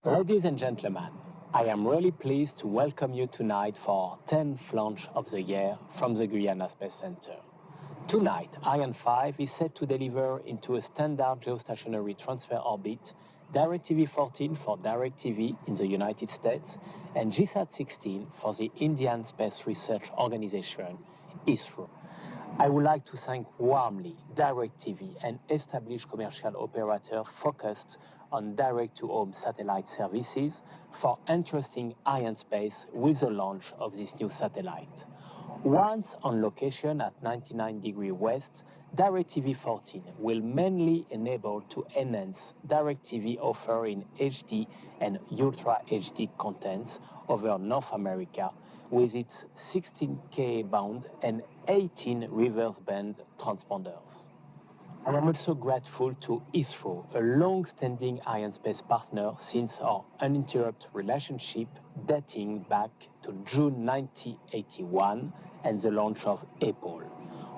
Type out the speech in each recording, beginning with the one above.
Ladies and gentlemen, I am really pleased to welcome you tonight for our 10th launch of the year from the Guiana Space Center. Tonight, Ariane 5 is set to deliver into a standard geostationary transfer orbit DIRECTV-14 for DIRECTV in the United States and GSAT-16 for the Indian Space Research Organization, ISRO. I would like to thank warmly DIRECTV, an established commercial operator focused on direct-to-home satellite services, for entrusting Arianespace with the launch of this new satellite. Once on location at 99 degrees west, DIRECTV-14 will mainly enable to enhance DIRECTV offer in HD and Ultra HD contents over North America with its 16K band and 18 reverse band transponders. I am also grateful to ISRO, a long-standing Arianespace partner since our uninterrupted relationship dating back to June 1981 and the launch of Apple.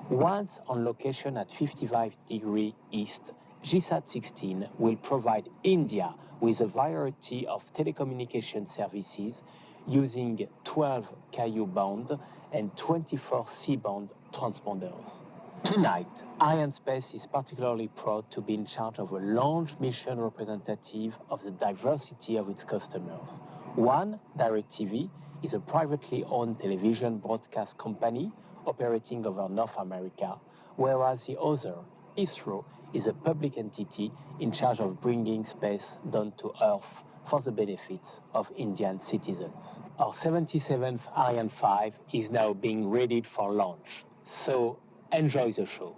Once on location at 55 degrees east, GSAT-16 will provide India with a variety of telecommunication services using 12 Ku band and 24 C-band transponders. Tonight, Arianespace is particularly proud to be in charge of a launch mission representative of the diversity of its customers. One, DIRECTV, is a privately owned television broadcast company operating over North America, whereas the other, ISRO, is a public entity in charge of bringing space down to Earth for the benefits of Indian citizens. Our 77th Ariane 5 is now being readied for launch, so enjoy the show.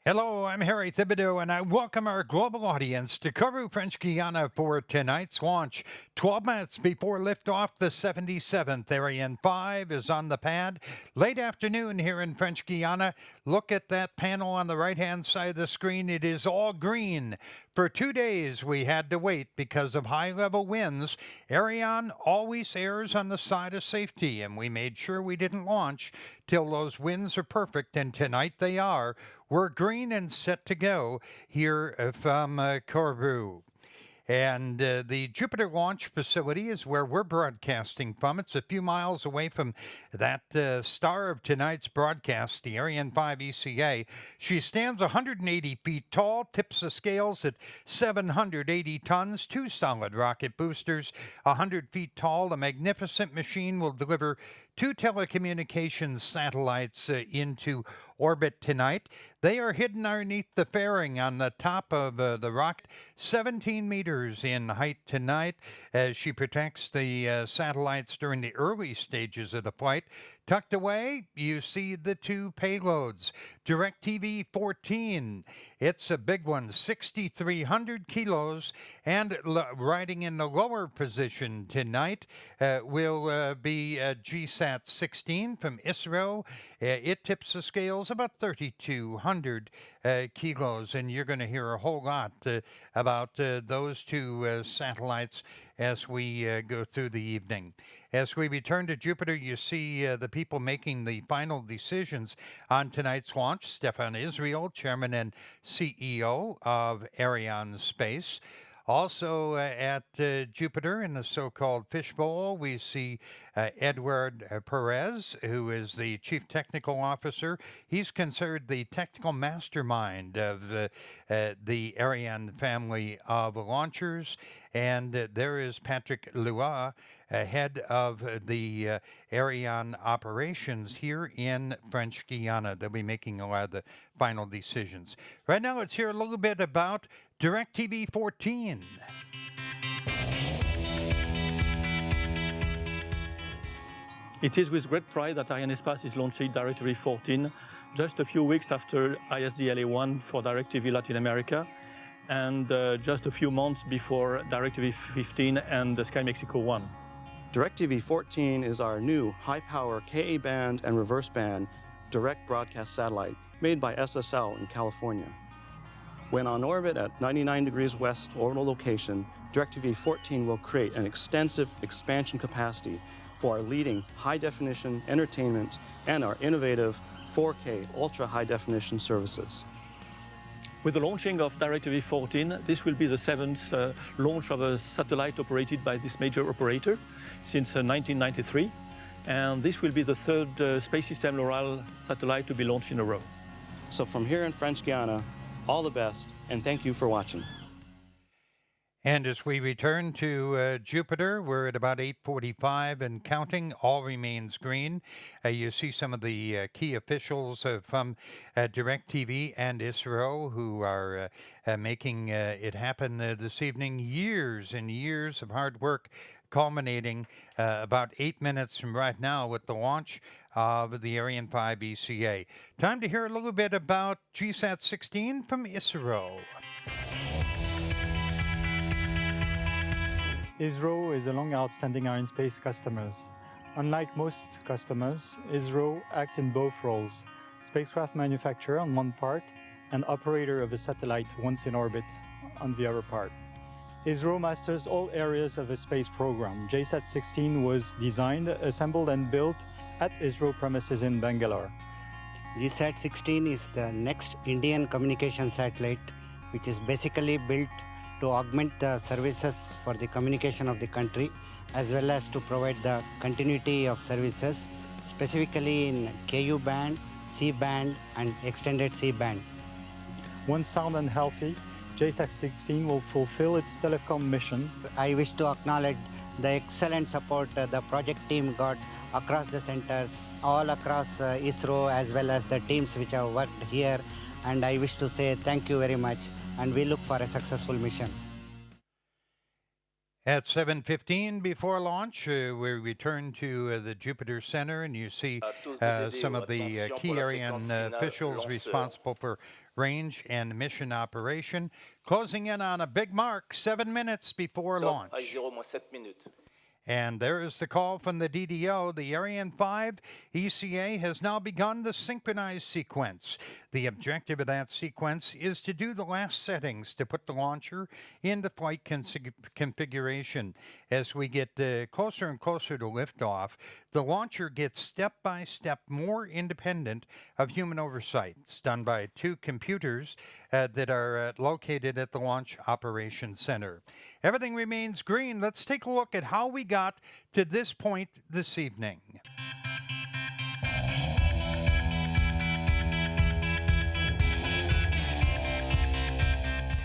Hello, I'm Harry Thibodeau, and I welcome our global audience to Kourou, French Guiana for tonight's launch. 12 minutes before liftoff, the 77th Ariane 5 is on the pad. Late afternoon here in French Guiana. Look at that panel on the right-hand side of the screen. It is all green. For 2 days, we had to wait because of high-level winds. Ariane always errs on the side of safety, and we made sure we didn't launch till those winds are perfect, and tonight they are. We're green and set to go here from Kourou. And the Jupiter launch facility is where we're broadcasting from. It's a few miles away from that star of tonight's broadcast, the Ariane 5 ECA. She stands 180 feet tall, tips the scales at 780 tons, 2 solid rocket boosters, 100 feet tall. A magnificent machine will deliver 2 telecommunications satellites into orbit tonight. They are hidden underneath the fairing on the top of the rocket, 17 meters in height tonight, as she protects the satellites during the early stages of the flight. Tucked away, you see the 2 payloads. DIRECTV-14, it's a big one, 6,300 kilos, and riding in the lower position tonight will be GSAT-16 from ISRO. It tips the scales about 3,200 kilos, and you're going to hear a whole lot about those 2 satellites as we go through the evening. As we return to Jupiter, you see the people making the final decisions on tonight's launch. Stefan Israel, Chairman and CEO of Arianespace. Also at Jupiter in the so-called fishbowl, we see Edward Perez, who is the Chief Technical Officer. He's considered the technical mastermind of the Ariane family of launchers. And there is Patrick Loua, head of the Ariane operations here in French Guiana. They'll be making a lot of the final decisions. Right now, let's hear a little bit about DIRECTV-14. It is with great pride that Arianespace is launching DIRECTV-14 just a few weeks after ISDLA-1 for DIRECTV Latin America, and just a few months before DIRECTV-15 and the Sky Mexico 1. DIRECTV-14 is our new high-power Ka band and reverse band direct broadcast satellite made by SSL in California. When on orbit at 99 degrees west orbital location, DIRECTV-14 will create an extensive expansion capacity for our leading high-definition entertainment and our innovative 4K ultra-high-definition services. With the launching of DIRECTV-14, this will be the seventh launch of a satellite operated by this major operator since 1993. And this will be the third Space System Loral satellite to be launched in a row. So from here in French Guiana, all the best, and thank you for watching. And as we return to Jupiter, we're at about 8:45 and counting. All remains green. You see some of the key officials from DIRECTV and ISRO who are making it happen this evening. Years and years of hard work culminating about 8 minutes from right now with the launch of the Ariane 5 ECA. Time to hear a little bit about GSAT-16 from ISRO. ISRO is a long outstanding Arianespace customers. Unlike most customers, ISRO acts in both roles: spacecraft manufacturer on one part and operator of a satellite once in orbit on the other part. ISRO masters all areas of a space program. GSAT-16 was designed, assembled and built at ISRO premises in Bangalore. GSAT-16 is the next Indian communication satellite, which is basically built to augment the services for the communication of the country, as well as to provide the continuity of services, specifically in Ku band, C band and extended C band. Once sound and healthy, GSAT-16 will fulfill its telecom mission. I wish to acknowledge the excellent support the project team got across the centers, all across ISRO, as well as the teams which have worked here. And I wish to say thank you very much, and we look for a successful mission. At 7:15 before launch, we return to the Jupiter Center, and you see some of the key Ariane officials responsible for range and mission operation, closing in on a big mark, 7 minutes before launch. And there is the call from the DDO. The Ariane 5 ECA has now begun the synchronized sequence. The objective of that sequence is to do the last settings to put the launcher into flight configuration. As we get closer and closer to liftoff, the launcher gets step by step more independent of human oversight. It's done by two computers that are located at the Launch Operations Center. Everything remains green. Let's take a look at how we got to this point this evening.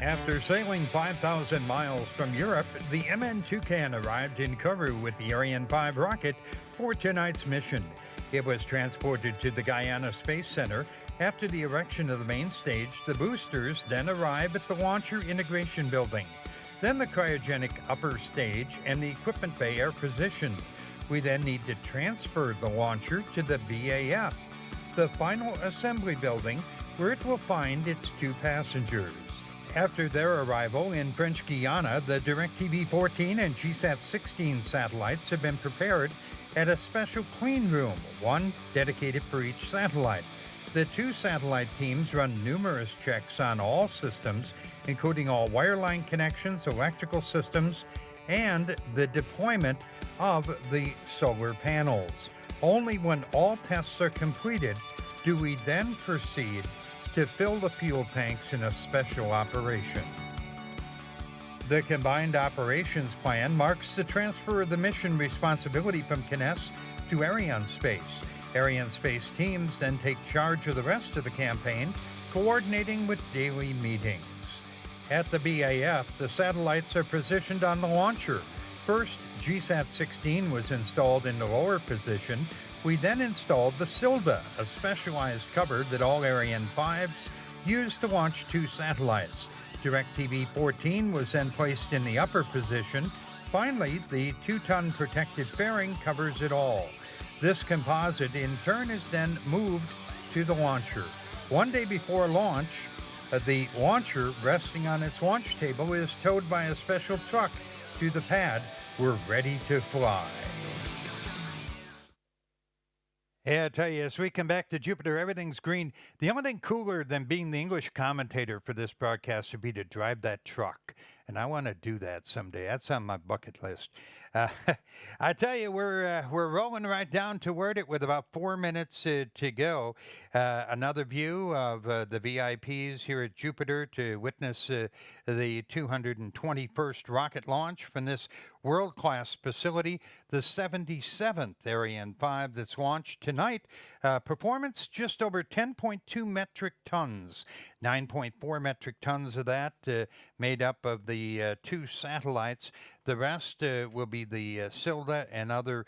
After sailing 5,000 miles from Europe, the MN Toucan arrived in Kourou with the Ariane 5 rocket for tonight's mission. It was transported to the Guiana Space Center. After the erection of the main stage, the boosters then arrive at the launcher integration building. Then the cryogenic upper stage and the equipment bay are positioned. We then need to transfer the launcher to the VA221, the final assembly building, where it will find its two passengers. After their arrival in French Guiana, the DIRECTV-14 and GSAT-16 satellites have been prepared at a special clean room, one dedicated for each satellite. The two satellite teams run numerous checks on all systems, including all wireline connections, electrical systems, and the deployment of the solar panels. Only when all tests are completed do we then proceed to fill the fuel tanks in a special operation. The combined operations plan marks the transfer of the mission responsibility from CNES to Arianespace. Arianespace teams then take charge of the rest of the campaign, coordinating with daily meetings. At the BAF, the satellites are positioned on the launcher. First, GSAT-16 was installed in the lower position. We then installed the Silda, a specialized cover that all Ariane 5s use to launch two satellites. DIRECTV-14 was then placed in the upper position. Finally, the 2-ton protected fairing covers it all. This composite in turn is then moved to the launcher. One day before launch, the launcher resting on its launch table is towed by a special truck to the pad. We're ready to fly. Hey, I tell you, as we come back to Jupiter, everything's green. The only thing cooler than being the English commentator for this broadcast would be to drive that truck. And I want to do that someday. That's on my bucket list. I tell you, we're rolling right down toward it with about 4 minutes to go. Another view of the VIPs here at Jupiter to witness the 221st rocket launch from this world-class facility, the 77th Ariane 5 that's launched tonight. Performance just over 10.2 metric tons. 9.4 metric tons of that made up of the 2 satellites. The rest will be the Silda and other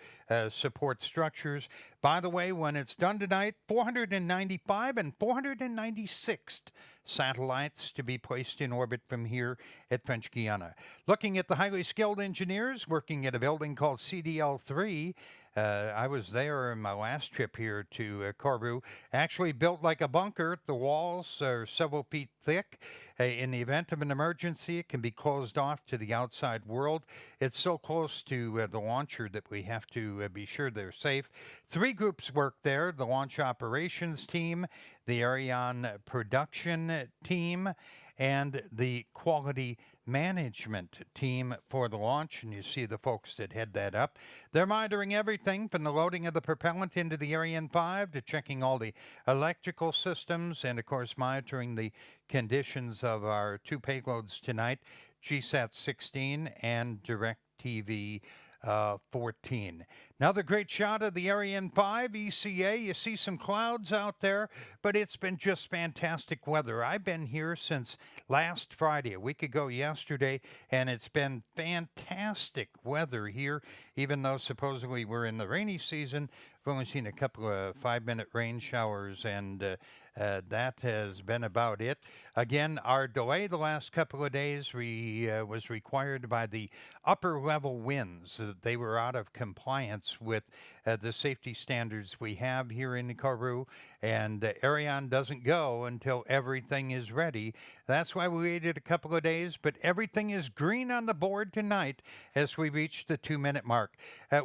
support structures. By the way, when it's done tonight, 495 and 496th satellites to be placed in orbit from here at French Guiana. Looking at the highly skilled engineers working at a building called CDL-3. I was there in my last trip here to Kourou. Actually built like a bunker. The walls are several feet thick. In the event of an emergency, it can be closed off to the outside world. It's so close to the launcher that we have to be sure they're safe. 3 groups work there: the launch operations team, the Ariane production team, and the quality management team for the launch. And you see the folks that head that up. They're monitoring everything from the loading of the propellant into the Ariane 5 to checking all the electrical systems and, of course, monitoring the conditions of our 2 payloads tonight, GSAT-16 and DIRECTV-14. Another great shot of the Ariane 5 ECA. You see some clouds out there, but it's been just fantastic weather. I've been here since last Friday, a week ago yesterday, and it's been fantastic weather here, even though supposedly we're in the rainy season. We've only seen a couple of 5-minute rain showers, and that has been about it. Again, our delay the last couple of days was required by the upper level winds. They were out of compliance with the safety standards we have here in Kourou, and Ariane doesn't go until everything is ready. That's why we waited a couple of days, but everything is green on the board tonight as we reach the 2-minute mark.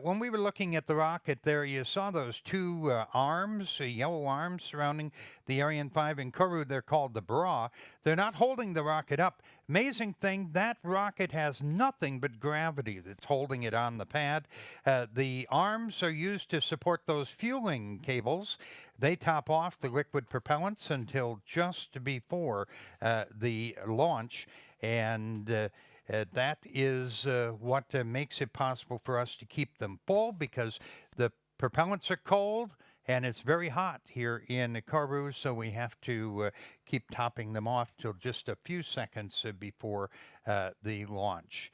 When we were looking at the rocket there, you saw those 2 arms, yellow arms surrounding the Ariane 5 in Kourou. They're called the bra. They're not holding the rocket up. Amazing thing, that rocket has nothing but gravity that's holding it on the pad. The arms are used to support those fueling cables. They top off the liquid propellants until just before the launch, and that is what makes it possible for us to keep them full, because the propellants are cold and it's very hot here in Kourou, so we have to keep topping them off till just a few seconds before the launch.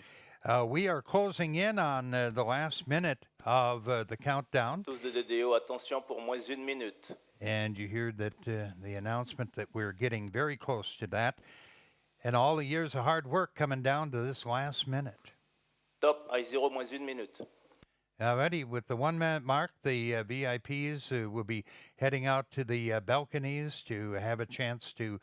We are closing in on the last minute of the countdown. And you hear that the announcement that we're getting very close to that. And all the years of hard work coming down to this last minute. Top, I0 moins 1 minute. Alrighty, with the 1-minute mark, the VIPs will be heading out to the balconies to have a chance to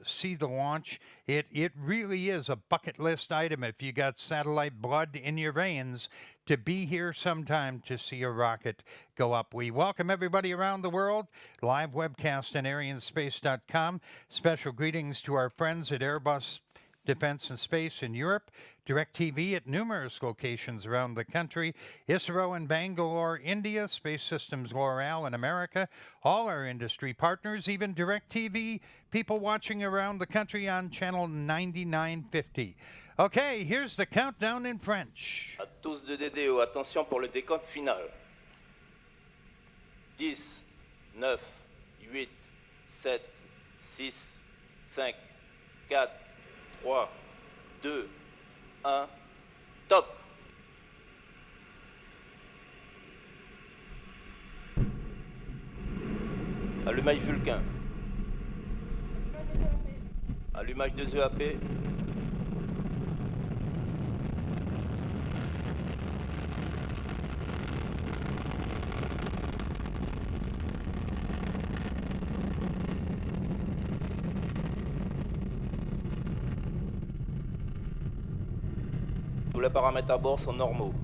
see the launch. It really is a bucket list item if you got satellite blood in your veins to be here sometime to see a rocket go up. We welcome everybody around the world. Live webcast on Arianespace.com. Special greetings to our friends at Airbus Defense and Space in Europe, DirecTV at numerous locations around the country, ISRO in Bangalore, India, Space Systems L'Oreal in America, all our industry partners, even DirecTV, people watching around the country on channel 9950. Okay, here's the countdown in French. À tous de DDO, attention pour le décompte final. 10, 9, 8, 7, 6, 5, 4, 3, 2, 1, top. Allumage Vulcain. Allumage 2 EAP. Tous les paramètres à bord sont normaux.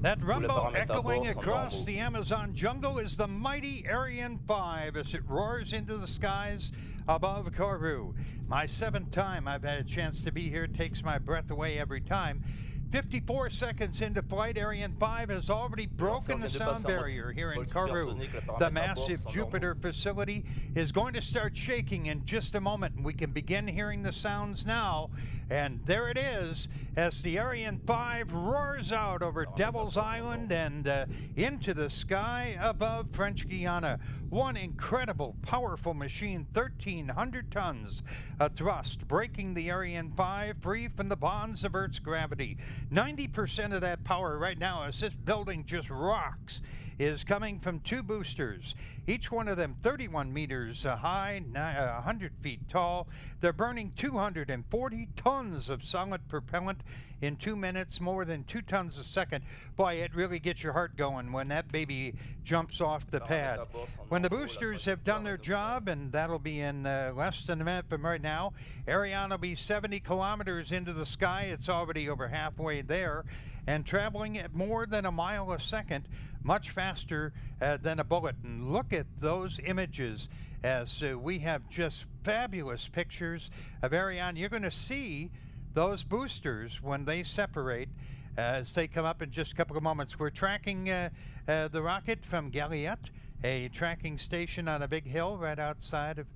That rumble echoing across the Amazon jungle is the mighty Ariane 5 as it roars into the skies above Kourou. My 7th time I've had a chance to be here. It takes my breath away every time. 54 seconds into flight, Ariane 5 has already broken the sound barrier here in Kourou. The massive Jupiter facility is going to start shaking in just a moment, and we can begin hearing the sounds now. And there it is as the Ariane 5 roars out over Devil's Island and into the sky above French Guiana. One incredible, powerful machine, 1,300 tons of thrust, breaking the Ariane 5 free from the bonds of Earth's gravity. 90% of that power right now, as this building just rocks, is coming from 2 boosters, each one of them 31 meters high, 100 feet tall. They're burning 240 tons of solid propellant in 2 minutes, more than 2 tons a second. Boy, it really gets your heart going when that baby jumps off the pad. When the boosters have done their job, and that'll be in less than a minute from right now, Ariane will be 70 kilometers into the sky. It's already over halfway there, and traveling at more than a mile a second, much faster than a bullet. And look at those images as we have just fabulous pictures of Ariane. You're going to see those boosters when they separate as they come up in just a couple of moments. We're tracking the rocket from Galiet, a tracking station on a big hill right outside of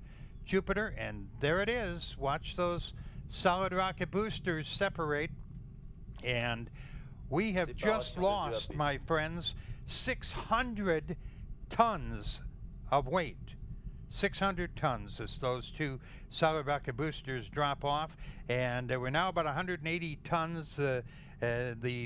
Jupiter, and there it is. Watch those solid rocket boosters separate, and we have just lost, my friends, 600 tons of weight. 600 tons as those 2 solid rocket boosters drop off, and we're now about 180 tons. The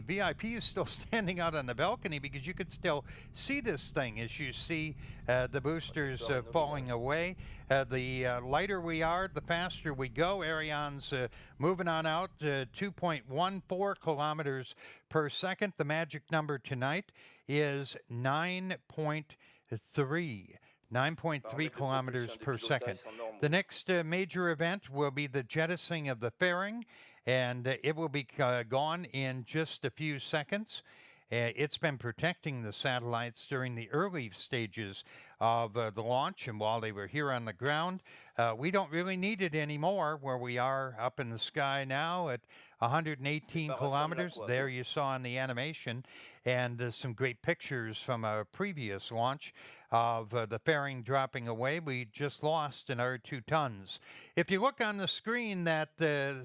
VIP is still standing out on the balcony because you could still see this thing as you see the boosters falling away. The lighter we are, the faster we go. Ariane's moving on out, 2.14 kilometers per second. The magic number tonight is 9.3. 9.3 kilometers per second. The next major event will be the jettisoning of the fairing, and it will be gone in just a few seconds. It's been protecting the satellites during the early stages of the launch, and while they were here on the ground, we don't really need it anymore where we are up in the sky now at 118 kilometers. There you saw in the animation, and some great pictures from a previous launch of the fairing dropping away. We just lost another 2 tons. If you look on the screen, that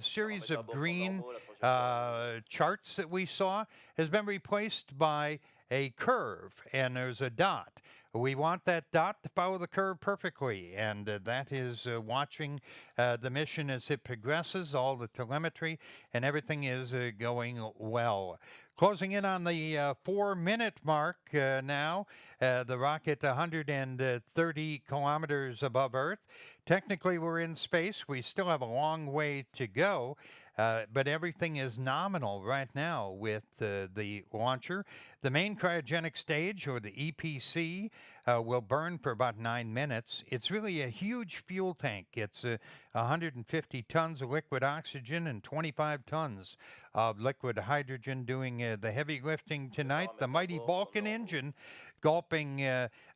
series of green charts that we saw has been replaced by a curve, and there's a dot. We want that dot to follow the curve perfectly, and that is watching the mission as it progresses. All the telemetry and everything is going well. Closing in on the 4-minute mark now. The rocket 130 kilometers above Earth. Technically, we're in space. We still have a long way to go. But everything is nominal right now with the launcher. The main cryogenic stage, or the EPC, will burn for about 9 minutes. It's really a huge fuel tank. It's 150 tons of liquid oxygen and 25 tons of liquid hydrogen doing the heavy lifting tonight. The mighty Vulcan engine gulping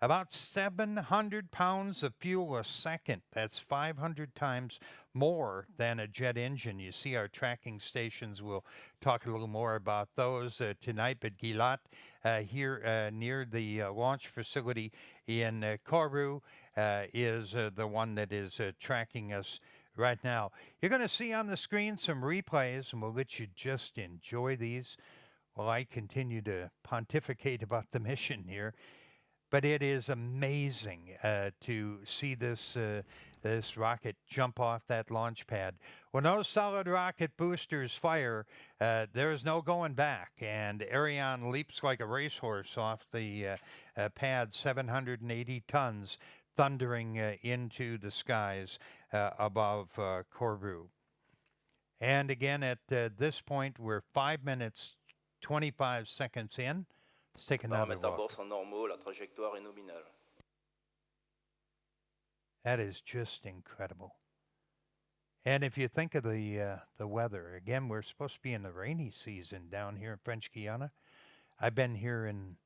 about 700 pounds of fuel a second. That's 500 times more than a jet engine. You see our tracking stations. We'll talk a little more about those tonight. But Gilad here near the launch facility in Kourou is the one that is tracking us right now. You're going to see on the screen some replays, and we'll let you just enjoy these while I continue to pontificate about the mission here. But it is amazing to see this this rocket jump off that launch pad. When those solid rocket boosters fire, there is no going back, and Ariane leaps like a racehorse off the pad, 780 tons, thundering into the skies above Kourou. And again, at this point, we're 5 minutes, 25 seconds in Let's take another Paramètres à bord look. sont normaux, la trajectoire est nominale. That is just incredible. And if you think of the weather, again, we're supposed to be in the rainy season down here in French Guiana. I've been here in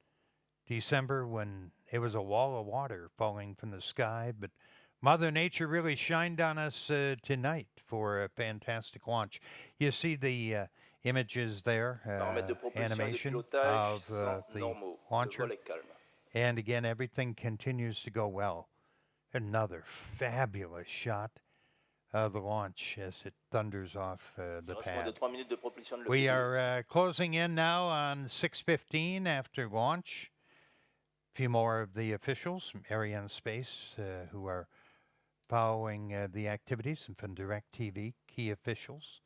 December when it was a wall of water falling from the sky, but Mother Nature really shined on us tonight for a fantastic launch. You see the images there, Paramètres de propulsion et de animation pilotage of sont the normaux. Le launcher. vol est calme. And again, everything continues to go well. Another fabulous shot of the launch as it thunders off the Il reste moins de pad. 3 minutes de propulsion de We l'objectif. are closing in now on 6:15 after launch. A few more of the officials from Arianespace who are following the activities and from DIRECTV, key officials.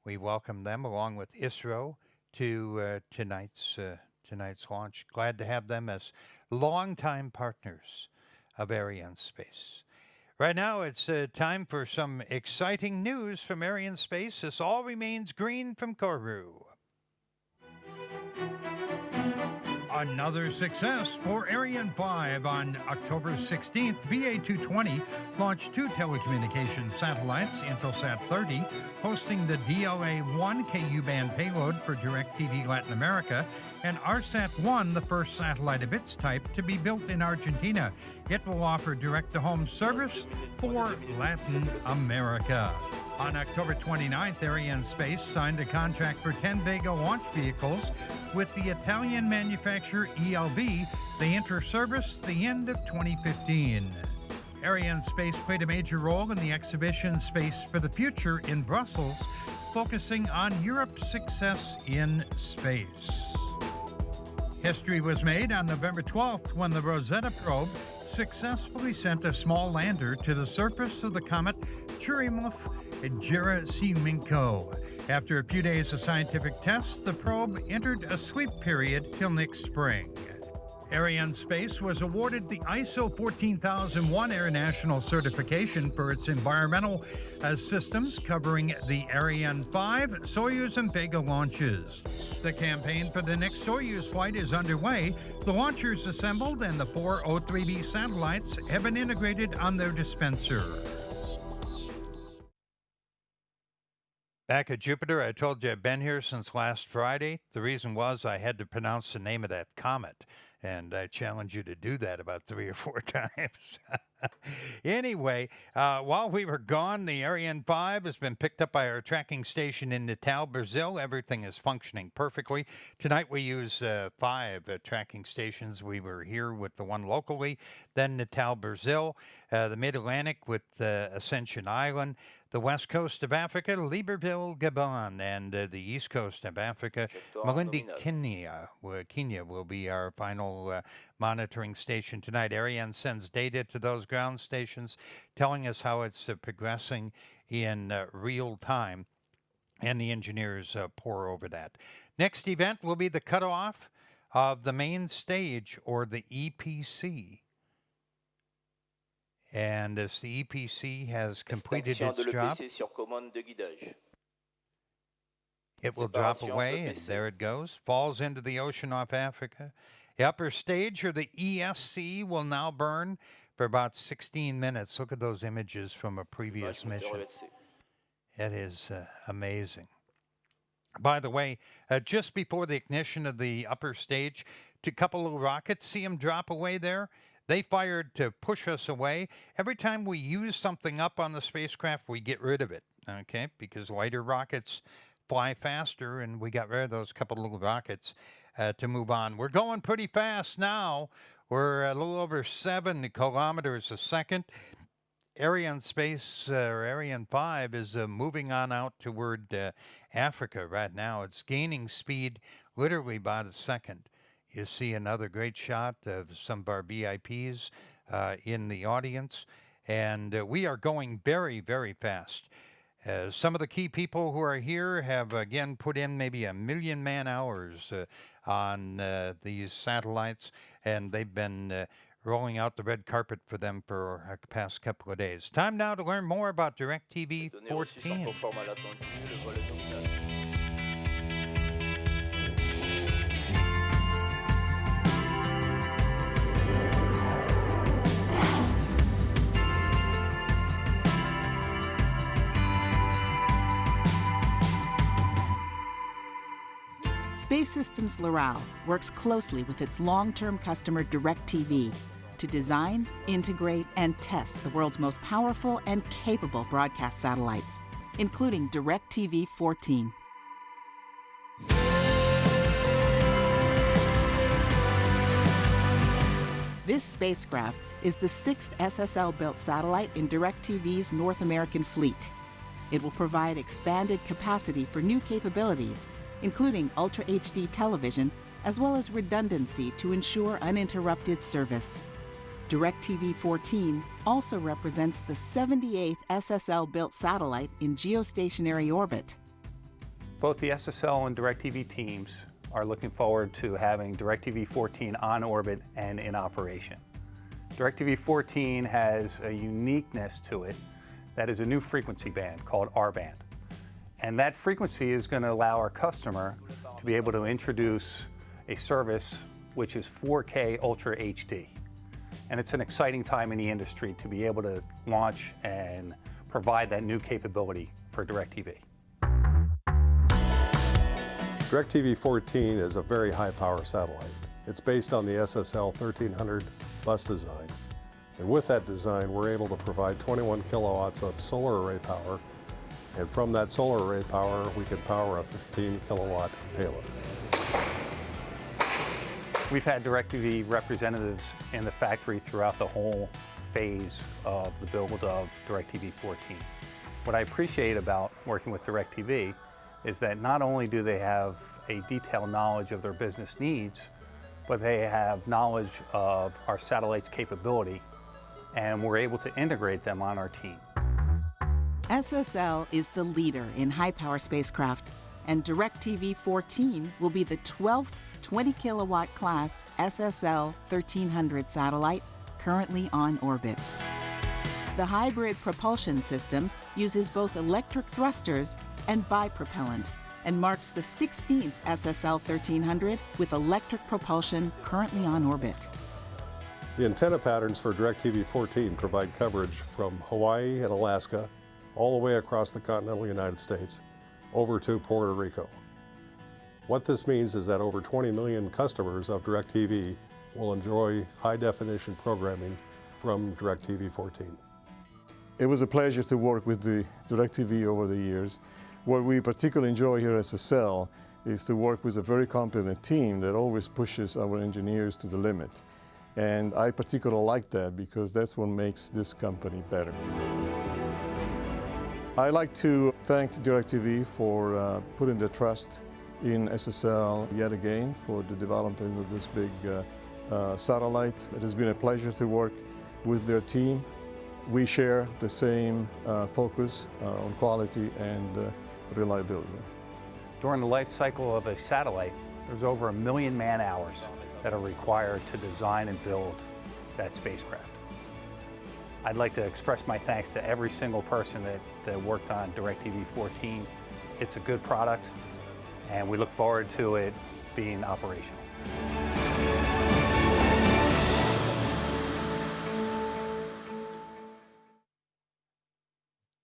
We welcome them along with ISRO to tonight's launch. Glad to have them as longtime partners of Arianespace. Right now, it's time for some exciting news from Arianespace as all remains green from Kourou. Another success for Ariane 5 on October 16th. VA220 launched 2 telecommunications satellites, Intelsat 30, hosting the DLA-1 Ku-band payload for DIRECTV Latin America, and ARSAT-1, the first satellite of its type to be built in Argentina. It will offer direct-to-home service for Latin America. On October 29th, Arianespace signed a contract for 10 Vega launch vehicles with the Italian manufacturer ELV. They enter service the end of 2015. Arianespace played a major role in the exhibition Space for the Future in Brussels, focusing on Europe's success in space. History was made on November 12th when the Rosetta probe successfully sent a small lander to the surface of the comet Churyumov-Gerasimenko. After a few days of scientific tests, the probe entered a sleep period till next spring. Arianespace was awarded the ISO 14001 Air National certification for its environmental systems covering the Ariane 5, Soyuz and Vega launches. The campaign for the next Soyuz flight is underway. The launchers assembled and the 4 O3B satellites have been integrated on their dispenser. Back at Jupiter, I told you I've been here since last Friday. The reason was I had to pronounce the name of that comet, and I challenge you to do that about 3 or 4 times. Anyway, while we were gone, the Ariane 5 has been picked up by our tracking station in Natal, Brazil. Everything is functioning perfectly. Tonight we use 5 tracking stations. We were here with the one locally, then Natal, Brazil, the Mid-Atlantic with Ascension Island, the west coast of Africa, Libreville, Gabon, and the east coast of Africa, Malindi, Kenya. Kenya will be our final monitoring station tonight. Ariane sends data to those ground stations, telling us how it's progressing in real time, and the engineers pore over that. Next event will be the cutoff of the main stage, or the EPC. And as the EPC has completed its job, it will drop away, and there it goes, falls into the ocean off Africa. The upper stage, or the ESC, will now burn for about 16 minutes. Look at those images from a previous mission. It is amazing. By the way, just before the ignition of the upper stage, a couple of rockets, see them drop away there? They fired to push us away. Every time we use something up on the spacecraft, we get rid of it, okay? Because lighter rockets fly faster, and we got rid of those couple of little rockets to move on. We're going pretty fast now. We're a little over 7 kilometers a second. Arianespace, or Ariane 5, is moving on out toward Africa right now. It's gaining speed literally by the second. You see another great shot of some of our VIPs in the audience, and we are going very, very fast. Some of the key people who are here have, again, put in maybe 1 million man-hours on these satellites, and they've been rolling out the red carpet for them for the past couple of days. Time now to learn more about DIRECTV-14. Space Systems Loral works closely with its long-term customer DIRECTV to design, integrate, and test the world's most powerful and capable broadcast satellites, including DIRECTV-14. This spacecraft is the 6th SSL-built satellite in DIRECTV's North American fleet. It will provide expanded capacity for new capabilities, including Ultra HD television, as well as redundancy to ensure uninterrupted service. DIRECTV-14 also represents the 78th SSL-built satellite in geostationary orbit. Both the SSL and DIRECTV teams are looking forward to having DIRECTV-14 on orbit and in operation. DIRECTV-14 has a uniqueness to it that is a new frequency band called R-band. And that frequency is going to allow our customer to be able to introduce a service which is 4K Ultra HD. And it's an exciting time in the industry to be able to launch and provide that new capability for DIRECTV. DIRECTV-14 is a very high-power satellite. It's based on the SSL 1300 bus design. And with that design, we're able to provide 21 kilowatts of solar array power. And from that solar array power, we can power a 15 kilowatt payload. We've had DIRECTV representatives in the factory throughout the whole phase of the build of DIRECTV-14. What I appreciate about working with DIRECTV is that not only do they have a detailed knowledge of their business needs, but they have knowledge of our satellite's capability, and we're able to integrate them on our team. SSL is the leader in high-power spacecraft, and DIRECTV-14 will be the 12th 20-kilowatt class SSL 1300 satellite currently on orbit. The hybrid propulsion system uses both electric thrusters and bipropellant and marks the 16th SSL 1300 with electric propulsion currently on orbit. The antenna patterns for DIRECTV-14 provide coverage from Hawaii and Alaska all the way across the continental United States over to Puerto Rico. What this means is that over 20 million customers of DIRECTV will enjoy high-definition programming from DIRECTV-14. It was a pleasure to work with the DIRECTV over the years. What we particularly enjoy here at SSL is to work with a very competent team that always pushes our engineers to the limit. And I particularly like that because that's what makes this company better. I'd like to thank DIRECTV for putting the trust in SSL yet again for the development of this big satellite. It has been a pleasure to work with their team. We share the same focus on quality and reliability. During the life cycle of a satellite, there's over 1 million man-hours that are required to design and build that spacecraft. I'd like to express my thanks to every single person that worked on DIRECTV-14. It's a good product, and we look forward to it being operational.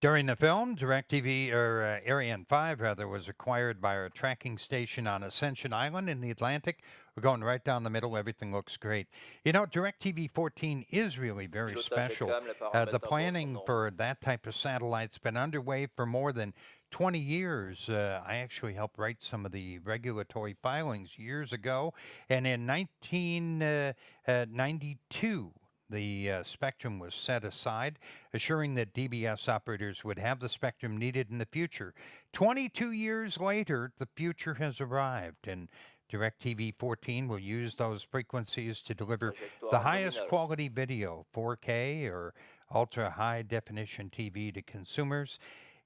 During the film, Ariane 5 was acquired by our tracking station on Ascension Island in the Atlantic. We're going right down the middle. Everything looks great. You know, DIRECTV-14 is really very special. The planning for that type of satellite's been underway for more than 20 years. I actually helped write some of the regulatory filings years ago. And in 1992, the spectrum was set aside, assuring that DBS operators would have the spectrum needed in the future. 22 years later, the future has arrived, and DIRECTV-14 will use those frequencies to deliver the highest quality video, 4K or ultra-high-definition TV to consumers,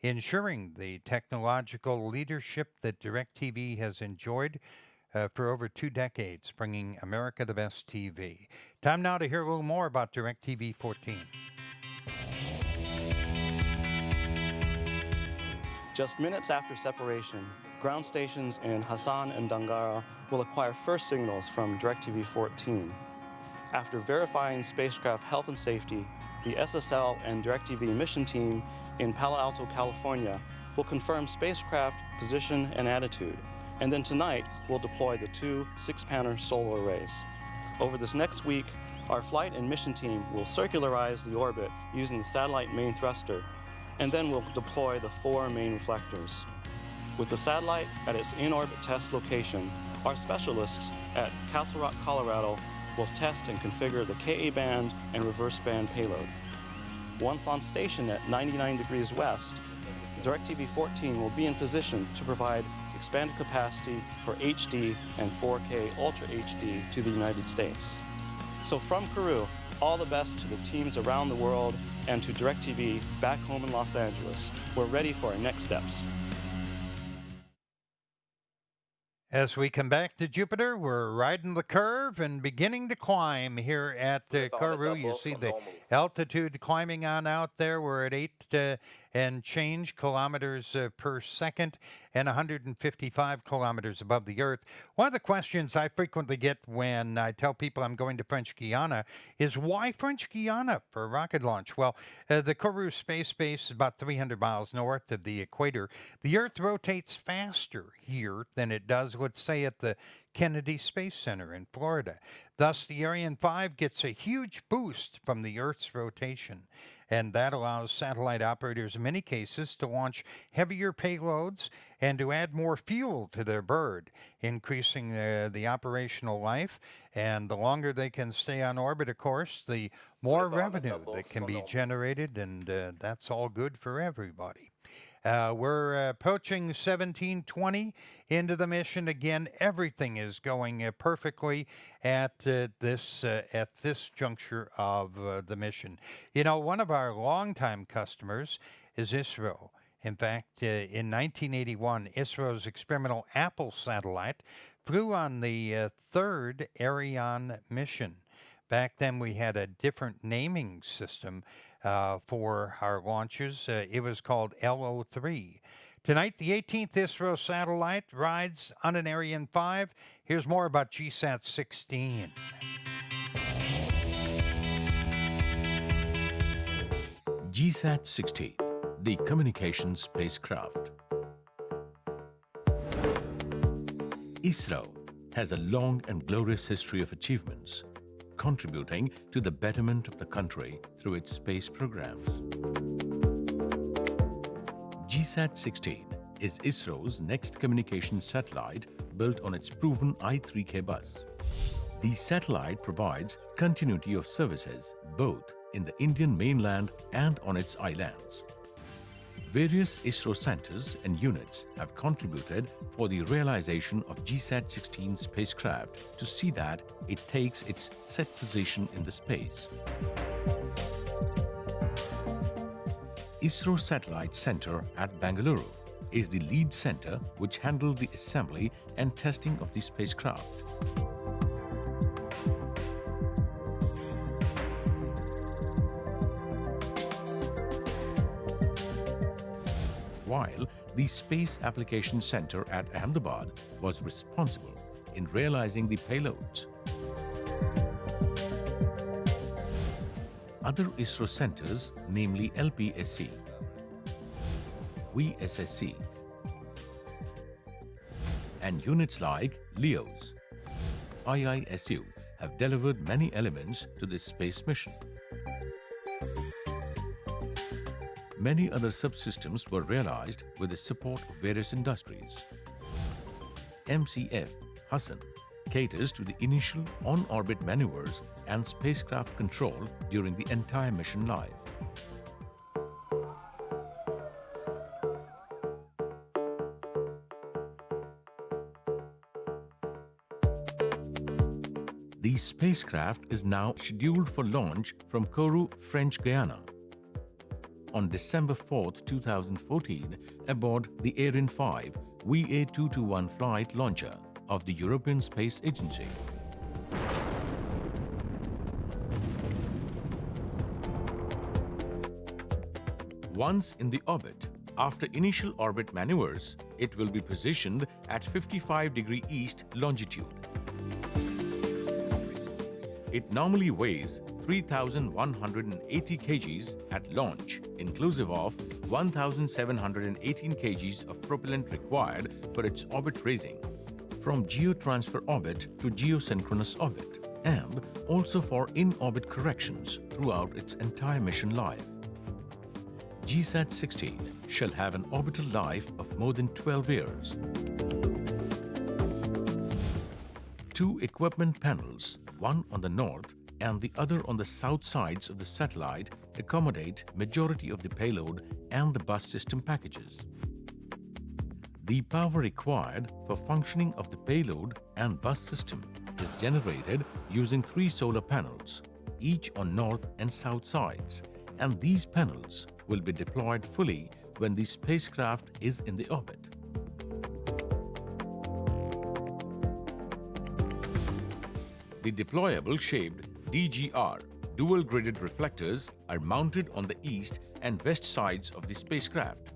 ensuring the technological leadership that DIRECTV has enjoyed for over 2 decades, bringing America the best TV. Time now to hear a little more about DIRECTV-14. Just minutes after separation, ground stations in Hassan and Dangara will acquire first signals from DIRECTV-14. After verifying spacecraft health and safety, the SSL and DIRECTV mission team in Palo Alto, California will confirm spacecraft position and attitude, And then tonight, we'll deploy the two 6-panel solar arrays. Over this next week, our flight and mission team will circularize the orbit using the satellite main thruster, and then we'll deploy the 4 main reflectors. With the satellite at its in-orbit test location, our specialists at Castle Rock, Colorado will test and configure the Ka band and reverse band payload. Once on station at 99 degrees west, DIRECTV-14 will be in position to provide expanded capacity for HD and 4K Ultra HD to the United States. So from Kourou, all the best to the teams around the world and to DIRECTV back home in Los Angeles. We're ready for our next steps. As we come back to Jupiter, we're riding the curve and beginning to climb here at Kourou. You see the altitude climbing on out there. We're at 8 and change kilometers per second and 155 kilometers above the Earth. One of the questions I frequently get when I tell people I'm going to French Guiana is, why French Guiana for a rocket launch? Well, the Kourou Space Base is about 300 miles north of the equator. The Earth rotates faster here than it does, let's say, at the Kennedy Space Center in Florida. Thus, the Ariane 5 gets a huge boost from the Earth's rotation, and that allows satellite operators in many cases to launch heavier payloads and to add more fuel to their bird, increasing the operational life. And the longer they can stay on orbit, of course, the more revenue that can be generated, and that's all good for everybody. We're approaching 1720 into the mission. Again, everything is going perfectly at this juncture of the mission. You know, one of our longtime customers is ISRO. In fact, in 1981, ISRO's experimental Apple satellite flew on the third Ariane mission. Back then, we had a different naming system for our launches. It was called LO3. Tonight, the 18th ISRO satellite rides on an Ariane 5. Here's more about GSAT-16. GSAT-16, the communications spacecraft. ISRO has a long and glorious history of achievements, contributing to the betterment of the country through its space programs. GSAT-16 is ISRO's next communication satellite built on its proven I-3K bus. The satellite provides continuity of services both in the Indian mainland and on its islands. Various ISRO centers and units have contributed for the realization of GSAT-16 spacecraft to see that it takes its set position in the space. ISRO Satellite Center at Bangalore is the lead center which handled the assembly and testing of the spacecraft. While the Space Application Center at Ahmedabad was responsible in realizing the payloads. Other ISRO centers, namely LPSC, VSSC, and units like LEOS, IISU, have delivered many elements to this space mission. Many other subsystems were realized with the support of various industries. MCF Hassan caters to the initial on-orbit maneuvers and spacecraft control during the entire mission life. The spacecraft is now scheduled for launch from Kourou, French Guiana, on December 4, 2014, aboard the Ariane 5 VA221 flight launcher of the European Space Agency. Once in the orbit, after initial orbit maneuvers, it will be positioned at 55° east longitude. It normally weighs 3,180 kgs at launch, inclusive of 1,718 kgs of propellant required for its orbit raising, from geotransfer orbit to geosynchronous orbit, and also for in-orbit corrections throughout its entire mission life. GSAT-16 shall have an orbital life of more than 12 years. 2 equipment panels, one on the north and the other on the south sides of the satellite, accommodate majority of the payload and the bus system packages. The power required for functioning of the payload and bus system is generated using 3 solar panels, each on north and south sides, and these panels will be deployed fully when the spacecraft is in the orbit. The deployable shaped DGR dual-gridded reflectors are mounted on the east and west sides of the spacecraft.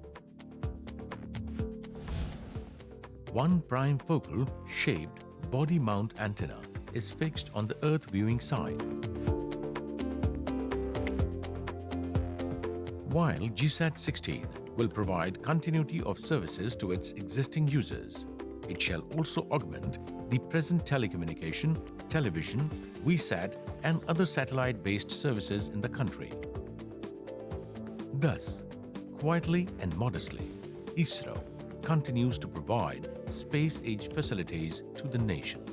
One prime focal shaped body mount antenna is fixed on the Earth viewing side. While GSAT-16 will provide continuity of services to its existing users, it shall also augment the present telecommunication, television, VSAT, and other satellite-based services in the country. Thus, quietly and modestly, ISRO continues to provide space-age facilities to the nation.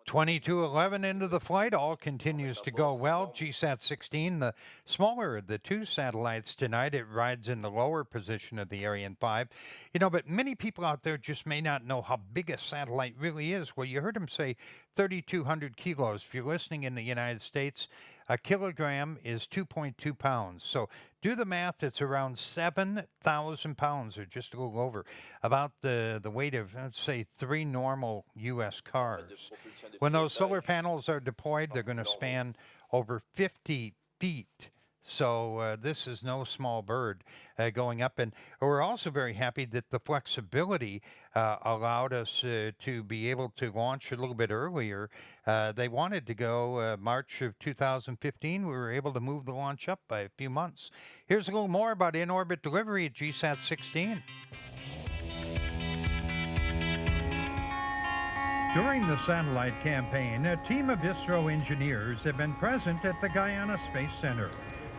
2211 into the flight, all continues to go well. GSAT-16, the smaller of the 2 satellites tonight, it rides in the lower position of the Ariane 5. You know, but many people out there just may not know how big a satellite really is. Well, you heard him say 3,200 kilos. If you're listening in the United States, a kilogram is 2.2 pounds. So do the math, it's around 7,000 pounds, or just a little over, about the weight of, let's say, 3 normal U.S. cars. When those solar panels are deployed, they're going to span over 50 feet. So this is no small bird going up. And we're also very happy that the flexibility allowed us to be able to launch a little bit earlier. They wanted to go March of 2015. We were able to move the launch up by a few months. Here's a little more about in-orbit delivery at GSAT-16. During the satellite campaign, a team of ISRO engineers have been present at the Guiana Space Center.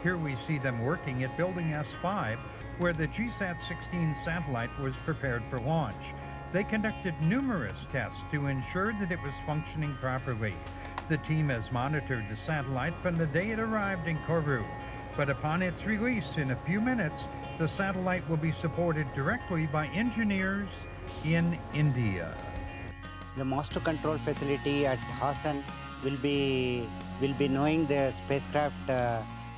Here we see them working at Building S5, where the GSAT-16 satellite was prepared for launch. They conducted numerous tests to ensure that it was functioning properly. The team has monitored the satellite from the day it arrived in Kourou. But upon its release in a few minutes, the satellite will be supported directly by engineers in India. The master control facility at Hassan will be knowing the spacecraft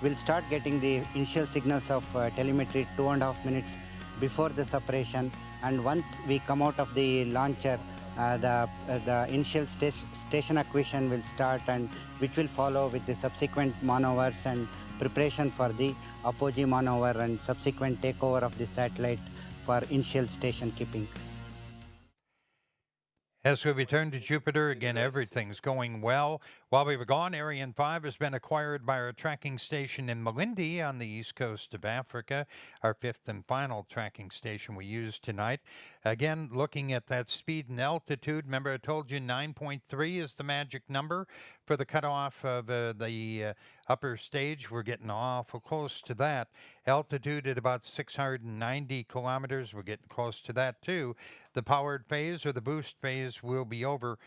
will start getting the initial signals of telemetry 2.5 minutes before the separation, and once we come out of the launcher, the initial station acquisition will start, and which will follow with the subsequent maneuvers and preparation for the apogee maneuver and subsequent takeover of the satellite for initial station keeping. As we return to Jupiter, again, everything's going well. While we were gone, Ariane 5 has been acquired by our tracking station in Malindi on the east coast of Africa, our 5th and final tracking station we used tonight. Again, looking at that speed and altitude, remember I told you 9.3 is the magic number for the cutoff of the upper stage. We're getting awful close to that. Altitude at about 690 kilometers. We're getting close to that too. The powered phase or the boost phase will be over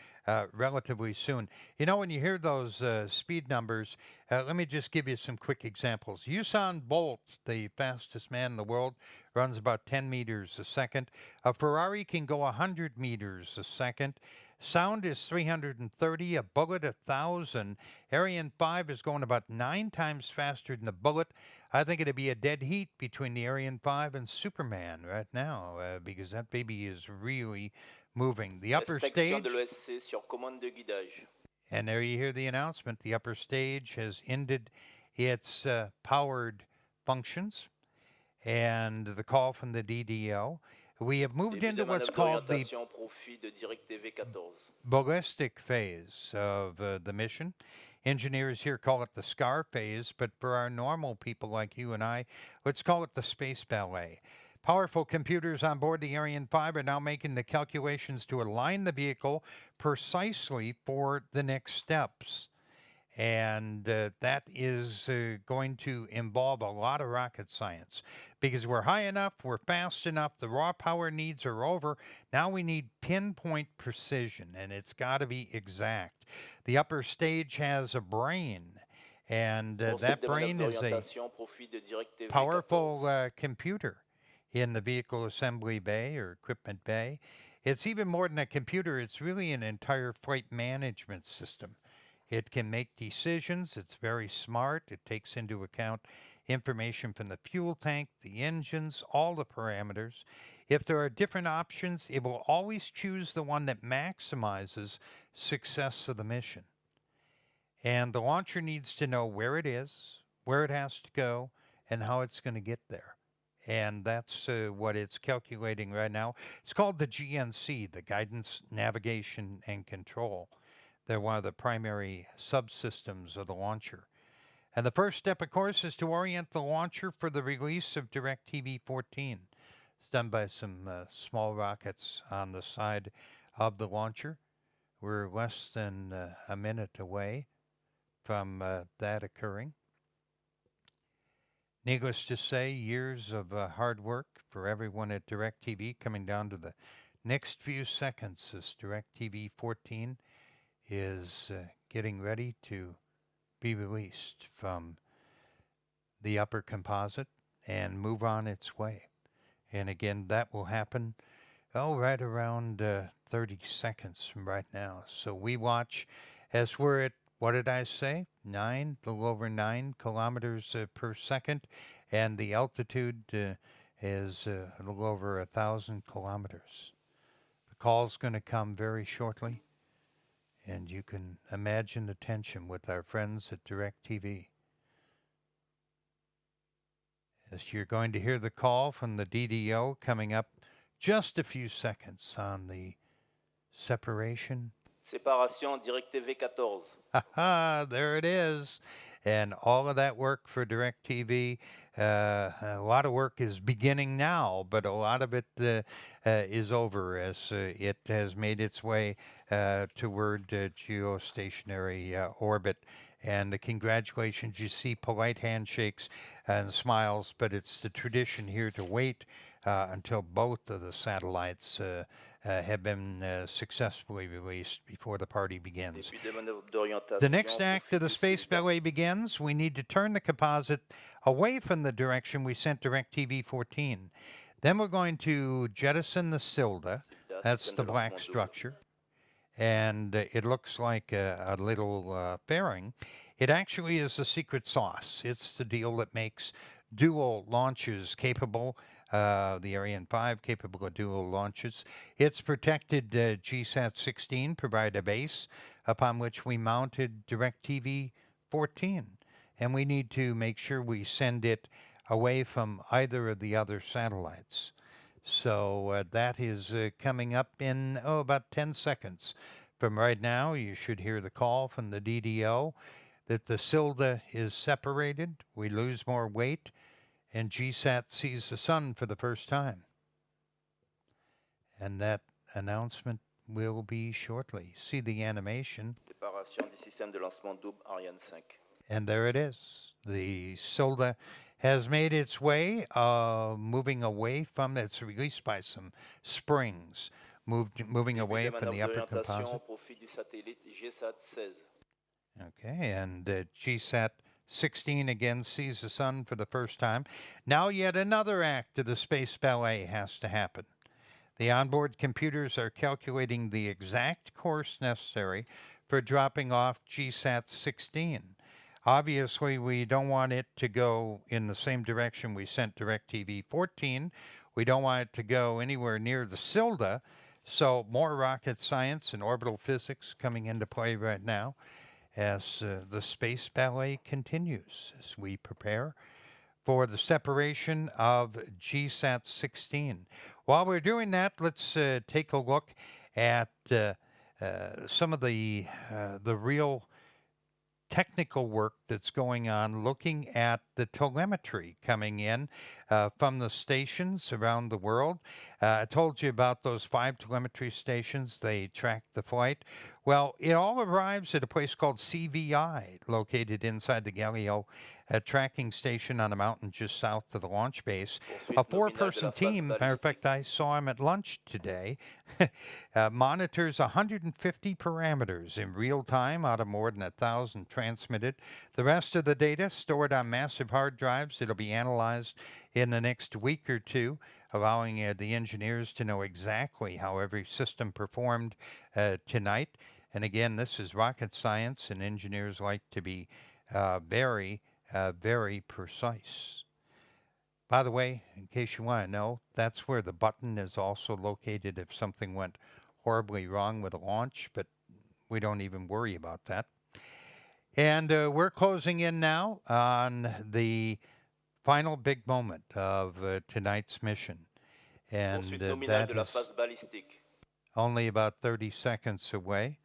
relatively soon. You know, when you hear those speed numbers, let me just give you some quick examples. Usain Bolt, the fastest man in the world, runs about 10 meters a second. A Ferrari can go 100 meters a second. Sound is 330, a Bullet 1,000. Ariane 5 is going about 9 times faster than the Bullet. I think it'd be a dead heat between the Ariane 5 and Superman right now because that baby is really moving. The upper stage, and there you hear the announcement, the upper stage has ended its powered functions, and the call from the DDL. We have moved Début into de what's manœuvre called the d'orientation profit de DIRECTV-14. ballistic phase of the mission. Engineers here call it the SCAR phase, but for our normal people like you and I, let's call it the space ballet. Powerful computers on board the Ariane 5 are now making the calculations to align the vehicle precisely for the next steps. And that is going to involve a lot of rocket science because we're high enough, we're fast enough, the raw power needs are over. Now we need pinpoint precision, and it's got to be exact. The upper stage has a brain, and that brain is a powerful computer in the vehicle assembly bay or equipment bay. It's even more than a computer, it's really an entire flight management system. It can make decisions. It's very smart. It takes into account information from the fuel tank, the engines, all the parameters. If there are different options, it will always choose the one that maximizes success of the mission. And the launcher needs to know where it is, where it has to go, and how it's going to get there. And that's what it's calculating right now. It's called the GNC, the Guidance, Navigation, and Control. They're one of the primary subsystems of the launcher. And the first step, of course, is to orient the launcher for the release of DIRECTV-14. It's done by some small rockets on the side of the launcher. We're less than a minute away from that occurring. Needless to say, years of hard work for everyone at DIRECTV coming down to the next few seconds as DIRECTV-14 is getting ready to be released from the upper composite and move on its way. And again, that will happen, right around 30 seconds from right now. So we watch as we're at, what did I say? A little over 9 kilometers per second, and the altitude is a little over 1,000 kilometers. The call's going to come very shortly. And you can imagine the tension with our friends at DIRECTV. As you're going to hear the call from the DDO coming up just a few seconds on the separation. Séparation DIRECTV-14. Haha, there it is. And all of that work for DIRECTV, a lot of work is beginning now, but a lot of it is over as it has made its way toward geostationary orbit. And congratulations, you see polite handshakes and smiles, but it's the tradition here to wait until both of the satellites have been successfully released before the party begins. The next act of the space ballet begins. We need to turn the composite away from the direction we sent DIRECTV-14. Then we're going to jettison the Silda. That's the black structure. And it looks like a little fairing. It actually is the secret sauce. It's the deal that makes dual launches capable. The Ariane 5 capable of dual launches. Its protected GSAT-16 provide a base upon which we mounted DIRECTV-14. And we need to make sure we send it away from either of the other satellites. So that is coming up in, about 10 seconds. From right now, you should hear the call from the DDO that the Silda is separated. We lose more weight. And GSAT sees the sun for the first time. And that announcement will be shortly. See the animation. Séparation du système de lancement double Ariane 5. And there it is. The Silda has made its way, moving away from, it's released by some springs, moving away from the upper composite. Okay, and GSAT-16 again sees the sun for the first time. Now yet another act of the space ballet has to happen. The onboard computers are calculating the exact course necessary for dropping off GSAT-16. Obviously, we don't want it to go in the same direction we sent DIRECTV-14. We don't want it to go anywhere near the Silda. So more rocket science and orbital physics coming into play right now as the space ballet continues, as we prepare for the separation of GSAT-16. While we're doing that, let's take a look at some of the real technical work that's going on, looking at the telemetry coming in from the stations around the world. I told you about those 5 telemetry stations. They track the flight. Well, it all arrives at a place called CVI, located inside the Galileo tracking station on a mountain just south of the launch base. A 4-person team, matter of fact, I saw him at lunch today, monitors 150 parameters in real time out of more than 1,000 transmitted. The rest of the data stored on massive hard drives. It'll be analyzed in the next week or two, allowing the engineers to know exactly how every system performed tonight. And again, this is rocket science, and engineers like to be very precise. By the way, in case you want to know, that's where the button is also located if something went horribly wrong with a launch, but we don't even worry about that. And we're closing in now on the final big moment of tonight's mission. And that is only about 30 seconds away.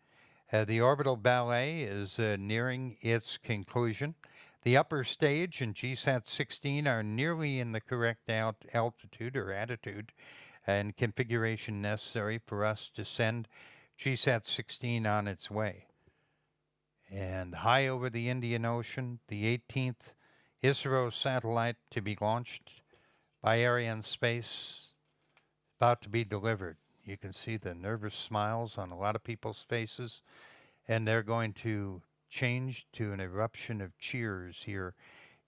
The orbital ballet is nearing its conclusion. The upper stage and GSAT-16 are nearly in the correct altitude or attitude and configuration necessary for us to send GSAT-16 on its way. And high over the Indian Ocean, the 18th ISRO satellite to be launched by Arianespace, about to be delivered. You can see the nervous smiles on a lot of people's faces, and they're going to change to an eruption of cheers here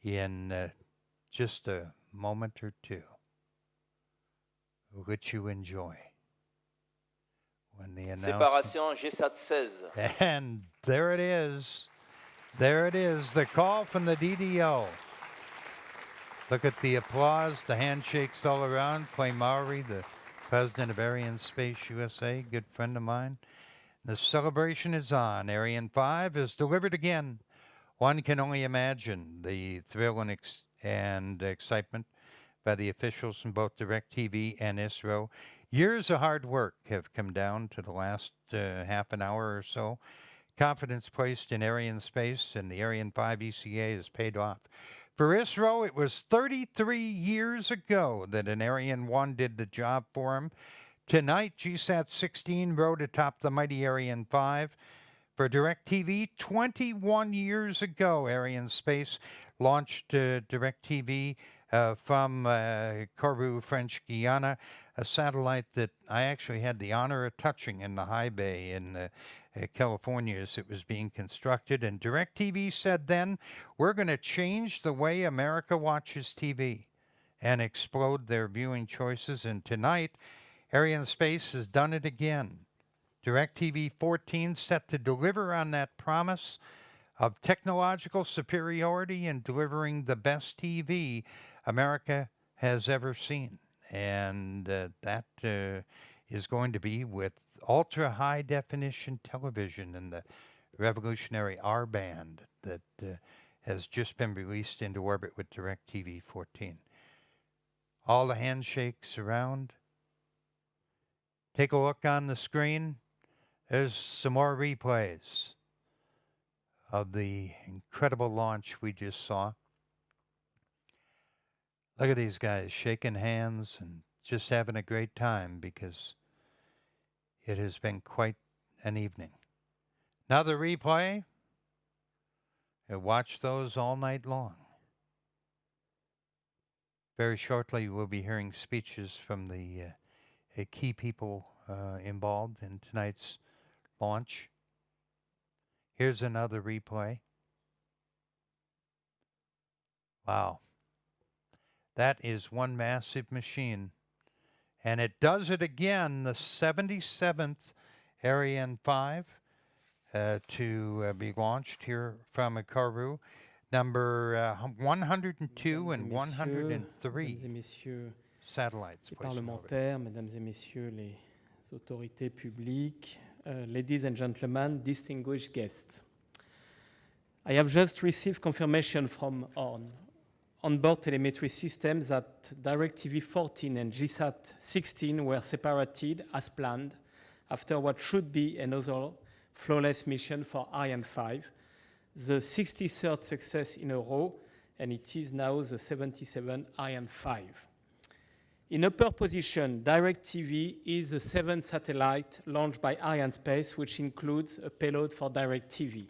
in just a moment or two, which you enjoy. When the Séparation GSAT-16. And there it is. There it is, the call from the DDO. Look at the applause, the handshakes all around. Clay Mowry, the president of Arianespace USA, good friend of mine. The celebration is on. Ariane 5 is delivered again. One can only imagine the thrill and excitement by the officials from both DIRECTV and ISRO. Years of hard work have come down to the last half an hour or so. Confidence placed in Arianespace and the Ariane 5 ECA has paid off. For ISRO, it was 33 years ago that an Ariane 1 did the job for him. Tonight, GSAT-16 rode atop the mighty Ariane 5. For DIRECTV, 21 years ago, Arianespace launched DIRECTV from Kourou, French Guiana, a satellite that I actually had the honor of touching in the high bay in California as it was being constructed. And DIRECTV said then, we're going to change the way America watches TV and explode their viewing choices. And tonight, Arianespace has done it again. DIRECTV-14 set to deliver on that promise of technological superiority in delivering the best TV America has ever seen. And that is going to be with ultra-high definition television and the revolutionary R-band that has just been released into orbit with DIRECTV-14. All the handshakes around. Take a look on the screen. There's some more replays of the incredible launch we just saw. Look at these guys shaking hands and just having a great time because it has been quite an evening. Another replay. Watch those all night long. Very shortly, we'll be hearing speeches from the key people involved in tonight's launch. Here's another replay. Wow. That is one massive machine. And it does it again, the 77th Ariane 5 to be launched here from Kourou. Number 102 and 103 satellites. Parlementaires, mesdames et messieurs les autorités publiques, ladies and gentlemen, distinguished guests. I have just received confirmation from onboard telemetry systems that DIRECTV-14 and GSAT-16 were separated as planned after what should be another flawless mission for Ariane 5, the 63rd success in a row, and it is now the 77th Ariane 5. In upper position, DIRECTV is the 7th satellite launched by Arianespace, which includes a payload for DIRECTV.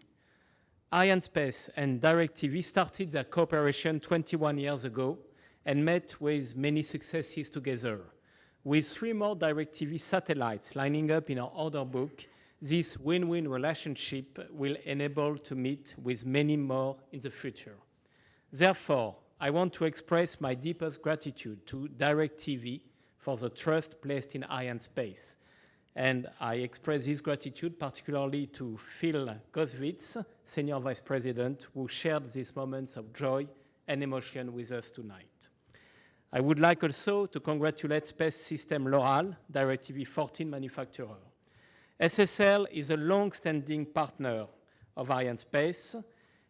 Arianespace and DIRECTV started their cooperation 21 years ago and met with many successes together. With 3 more DIRECTV satellites lining up in our order book, this win-win relationship will enable to meet with many more in the future. Therefore, I want to express my deepest gratitude to DIRECTV for the trust placed in Arianespace. And I express this gratitude particularly to Phil Goswitz, Senior Vice President, who shared these moments of joy and emotion with us tonight. I would like also to congratulate Space System Loral, DIRECTV-14 manufacturer. SSL is a long-standing partner of Arianespace.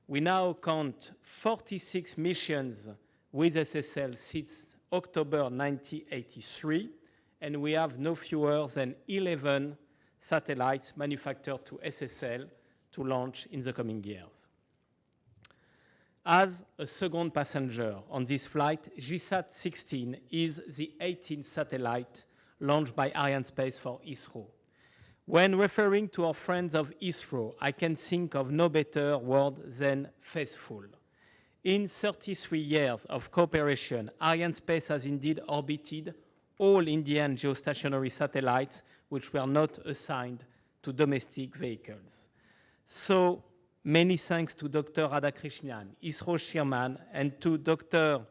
We now count 46 missions with SSL since October 1983, and we have no fewer than 11 satellites manufactured to SSL to launch in the coming years. As a second passenger on this flight, GSAT-16 is the 18th satellite launched by Arianespace for ISRO. When referring to our friends of ISRO, I can think of no better word than faithful. In 33 years of cooperation, Arianespace has indeed orbited all Indian geostationary satellites which were not assigned to domestic vehicles. So many thanks to Dr. Radhakrishnan, ISRO chairman, and to Dr.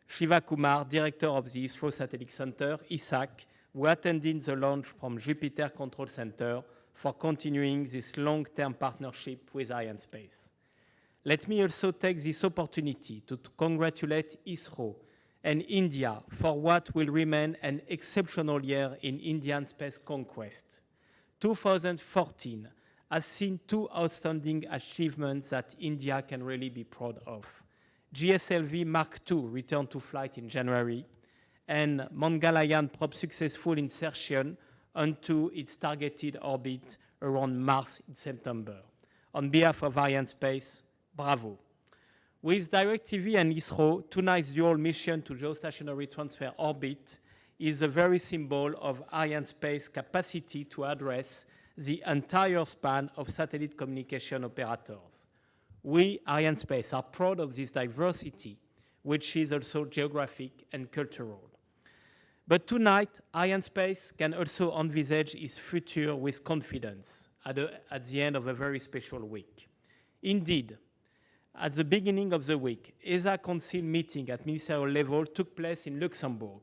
Shivakumar, director of the ISRO Satellite Center, ISAC, who attended the launch from Jupiter Control Center for continuing this long-term partnership with Arianespace. Let me also take this opportunity to congratulate ISRO and India for what will remain an exceptional year in Indian space conquest. 2014 has seen 2 outstanding achievements that India can really be proud of. GSLV Mark II returned to flight in January, and Mangalyaan probe successful insertion onto its targeted orbit around Mars in September. On behalf of Arianespace, bravo. With DIRECTV and ISRO, tonight's dual mission to geostationary transfer orbit is a very symbol of Arianespace's capacity to address the entire span of satellite communication operators. We, Arianespace, are proud of this diversity, which is also geographic and cultural. But tonight, Arianespace can also envisage its future with confidence at the end of a very special week. Indeed, at the beginning of the week, ESA Council meeting at ministerial level took place in Luxembourg.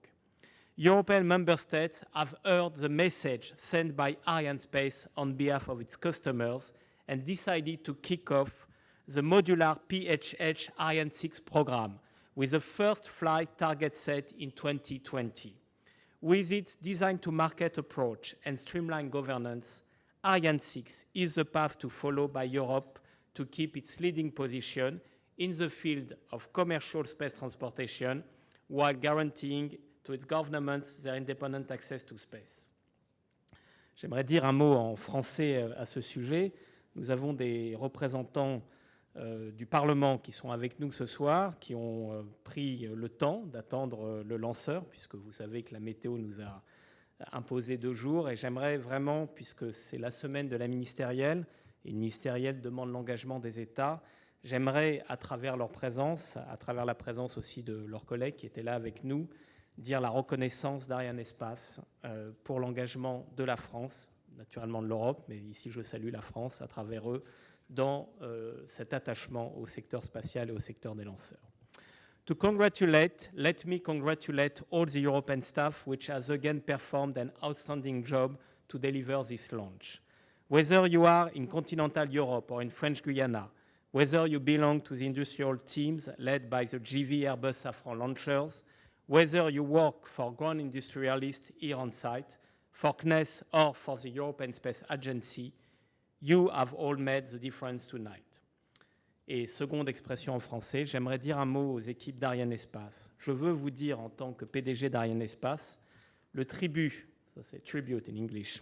European member states have heard the message sent by Arianespace on behalf of its customers and decided to kick off the modular PHH Ariane 6 program with the first flight target set in 2020. With its design-to-market approach and streamlined governance, Ariane 6 is the path to follow by Europe to keep its leading position in the field of commercial space transportation while guaranteeing to its governments their independent access to space. J'aimerais dire un mot en français à ce sujet. Nous avons des représentants du Parlement qui sont avec nous ce soir, qui ont pris le temps d'attendre le lanceur, puisque vous savez que la météo nous a imposé 2 jours. Et j'aimerais vraiment, puisque c'est la semaine de la ministérielle, et une ministérielle demande l'engagement des États, j'aimerais, à travers leur présence, à travers la présence aussi de leurs collègues qui étaient là avec nous, dire la reconnaissance d'Arianespace pour l'engagement de la France, naturellement de l'Europe, mais ici je salue la France à travers eux, dans cet attachement au secteur spatial et au secteur des lanceurs. To congratulate, let me congratulate all the European staff which has again performed an outstanding job to deliver this launch. Whether you are in continental Europe or in French Guiana, whether you belong to the industrial teams led by the GV Airbus Safran launchers, whether you work for ground industrialists here on site, for CNES or for the European Space Agency, you have all made the difference tonight. Et seconde expression en français, j'aimerais dire un mot aux équipes d'Arianespace. Je veux vous dire, en tant que PDG d'Arianespace, le tribut, ça c'est tribute in English,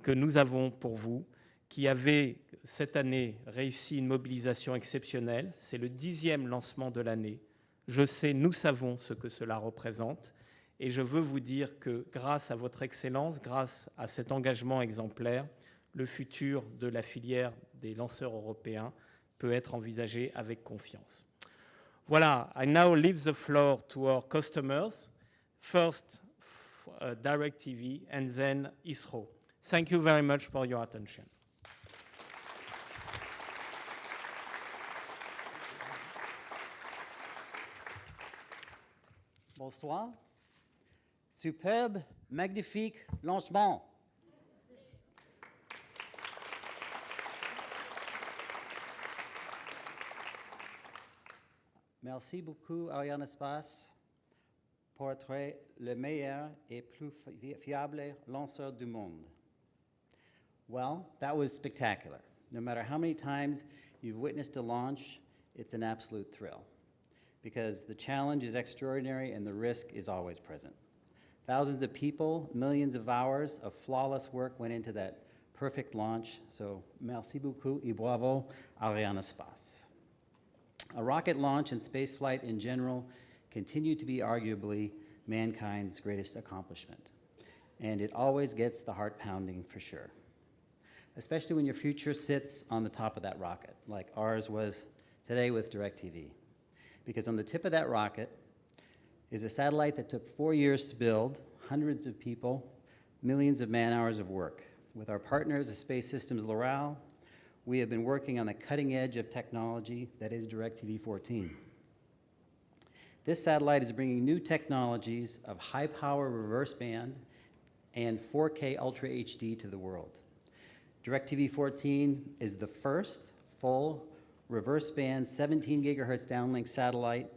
que nous avons pour vous, qui avez cette année réussi une mobilisation exceptionnelle. C'est le 10e lancement de l'année. Je sais, nous savons ce que cela représente. Et je veux vous dire que grâce à votre excellence, grâce à cet engagement exemplaire, le futur de la filière des lanceurs européens peut être envisagé avec confiance. Voilà, I now leave the floor to our customers. First, DIRECTV and then ISRO. Thank you very much for your attention. Bonsoir. Superbe, magnifique lancement. Merci beaucoup, Arianespace, pour être le meilleur et plus fiable lanceur du monde. Well, that was spectacular. No matter how many times you've witnessed a launch, it's an absolute thrill, because the challenge is extraordinary and the risk is always present. Thousands of people, millions of hours of flawless work went into that perfect launch, so merci beaucoup et bravo, Arianespace. A rocket launch and spaceflight in general continue to be arguably mankind's greatest accomplishment, and it always gets the heart pounding for sure, especially when your future sits on the top of that rocket, like ours was today with DIRECTV. Because on the tip of that rocket is a satellite that took 4 years to build, hundreds of people, millions of man-hours of work. With our partners, the Space Systems Loral, we have been working on the cutting edge of technology that is DIRECTV-14. This satellite is bringing new technologies of high-power reverse band and 4K Ultra HD to the world. DIRECTV-14 is the first full reverse band 17 gigahertz downlink satellite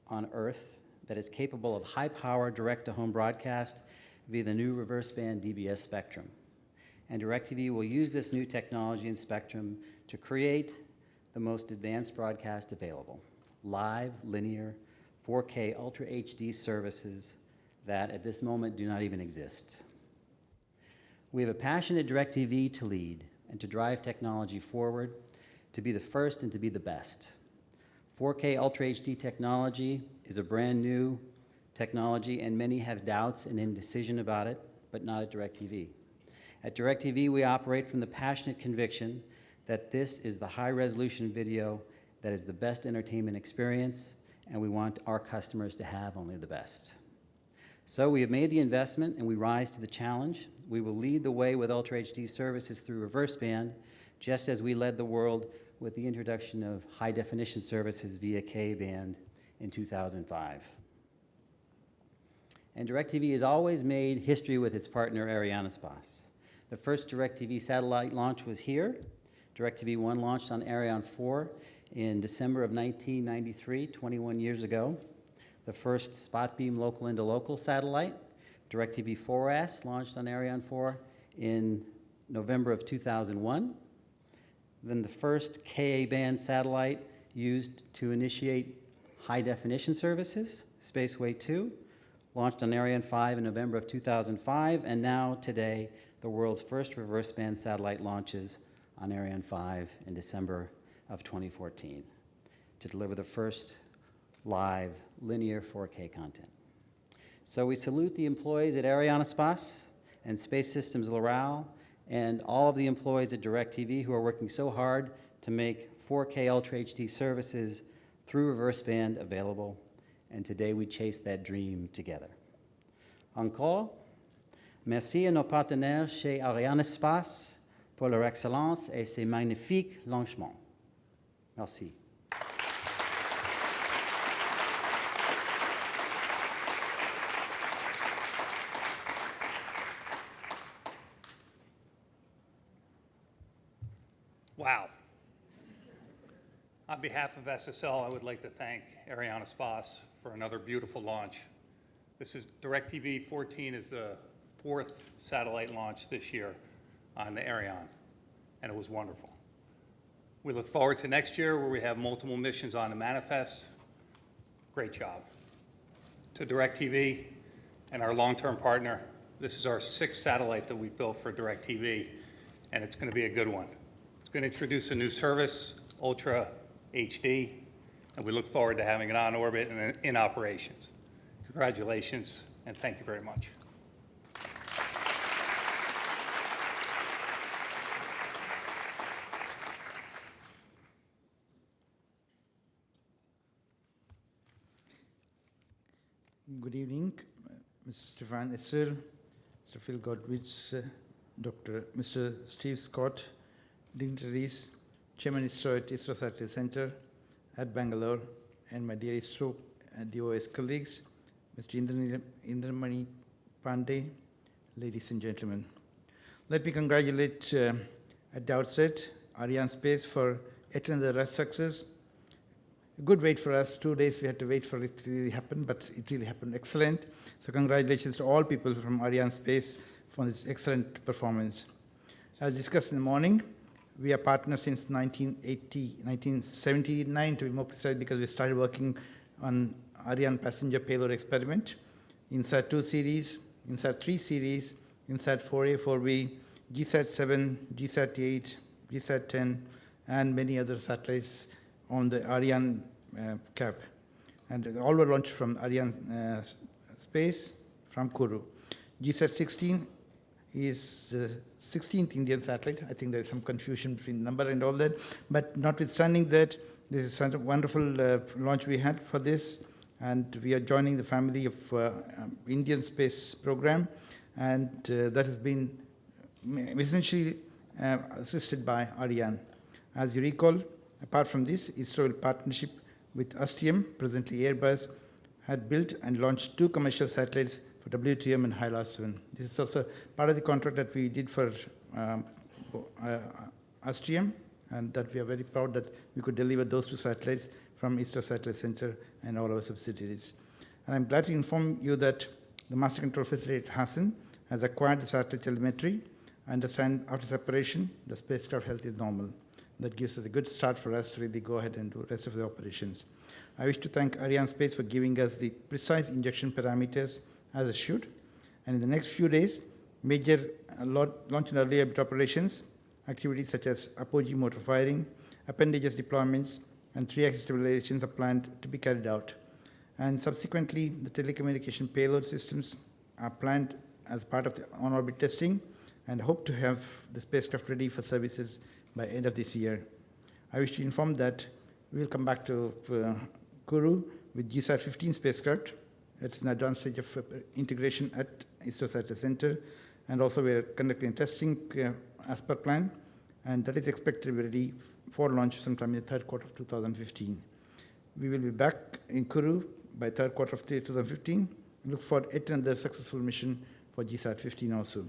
on Earth that is capable of high-power direct-to-home broadcast via the new reverse band DBS spectrum. And DIRECTV will use this new technology and spectrum to create the most advanced broadcast available, live, linear, 4K Ultra HD services that at this moment do not even exist. We have a passionate DIRECTV to lead and to drive technology forward, to be the first and to be the best. 4K Ultra HD technology is a brand new technology, and many have doubts and indecision about it, but not at DIRECTV. At DIRECTV, we operate from the passionate conviction that this is the high-resolution video that is the best entertainment experience, and we want our customers to have only the best. So we have made the investment, and we rise to the challenge. We will lead the way with Ultra HD services through reverse band, just as we led the world with the introduction of high-definition services via K-band in 2005. And DIRECTV has always made history with its partner, Arianespace. The first DIRECTV satellite launch was here. DIRECTV-1 launched on Ariane 4 in December of 1993, 21 years ago. The first spot beam local-into-local satellite, DIRECTV-4S, launched on Ariane 4 in November of 2001. Then the first Ka-band satellite used to initiate high-definition services, Spaceway 2, launched on Ariane 5 in November of 2005, and now, today, the world's first reverse band satellite launches on Ariane 5 in December of 2014 to deliver the first live linear 4K content. So we salute the employees at Arianespace and Space Systems Loral and all of the employees at DIRECTV who are working so hard to make 4K Ultra HD services through reverse band available, and today we chase that dream together. Encore, merci à nos partenaires chez Arianespace pour leur excellence et ces magnifiques lancements. Merci. Wow. On behalf of SSL, I would like to thank Arianespace for another beautiful launch. This is DIRECTV-14 is the 4th satellite launch this year on the Ariane, and it was wonderful. We look forward to next year where we have multiple missions on the manifest. Great job. To DIRECTV and our long-term partner, this is our 6th satellite that we've built for DIRECTV, and it's going to be a good one. It's going to introduce a new service, Ultra HD, and we look forward to having it on orbit and in operations. Congratulations, and thank you very much. Good evening, Mr. Stefan Esser, Mr. Phil Godwitz, Mr. Steve Scott, dignitaries, Chairman ISRO at ISRO Satellite Center at Bangalore, and my dear ISRO and DOS colleagues, Mr. Indramani Pandey, ladies and gentlemen. Let me congratulate at the outset Arianespace for yet another success. A good wait for us. 2 days we had to wait for it to really happen, but it really happened excellent. So congratulations to all people from Arianespace for this excellent performance. As discussed in the morning, we are partners since 1979 to be more precise, because we started working on Ariane passenger payload experiment, INSAT-2 series, INSAT-3 series, INSAT-4A, 4B, GSAT-7, GSAT-8, GSAT-10, and many other satellites on the Ariane cap. And all were launched from Ariane Space from Kourou. GSAT-16 is the 16th Indian satellite. I think there is some confusion between number and all that. But notwithstanding that, this is a wonderful launch we had for this. And we are joining the family of Indian space program. And that has been essentially assisted by Ariane. As you recall, apart from this, ISRO, in partnership with ASTM, presently Airbus, had built and launched 2 commercial satellites for WTM and HILA-7. This is also part of the contract that we did for ASTM, and that we are very proud that we could deliver those 2 satellites from ISRO Satellite Center and all our subsidiaries. And I'm glad to inform you that the Master Control Facility at Hassan has acquired the satellite telemetry, and after separation, the spacecraft health is normal. That gives us a good start for us to really go ahead and do the rest of the operations. I wish to thank Arianespace for giving us the precise injection parameters as it should. And in the next few days, major launch and early orbit operations, activities such as apogee motor firing, appendages deployments, and 3-axis stabilizations are planned to be carried out. And subsequently, the telecommunication payload systems are planned as part of the on-orbit testing, and hope to have the spacecraft ready for services by end of this year. I wish to inform that we'll come back to Kourou with GSAT-15 spacecraft. It's an advanced stage of integration at ISRO Satellite Center, and also we're conducting testing as per plan, and that is expected to be ready for launch sometime in the 3rd quarter of 2015. We will be back in Kourou by 3rd quarter of 2015. We look for yet another successful mission for GSAT-15 also.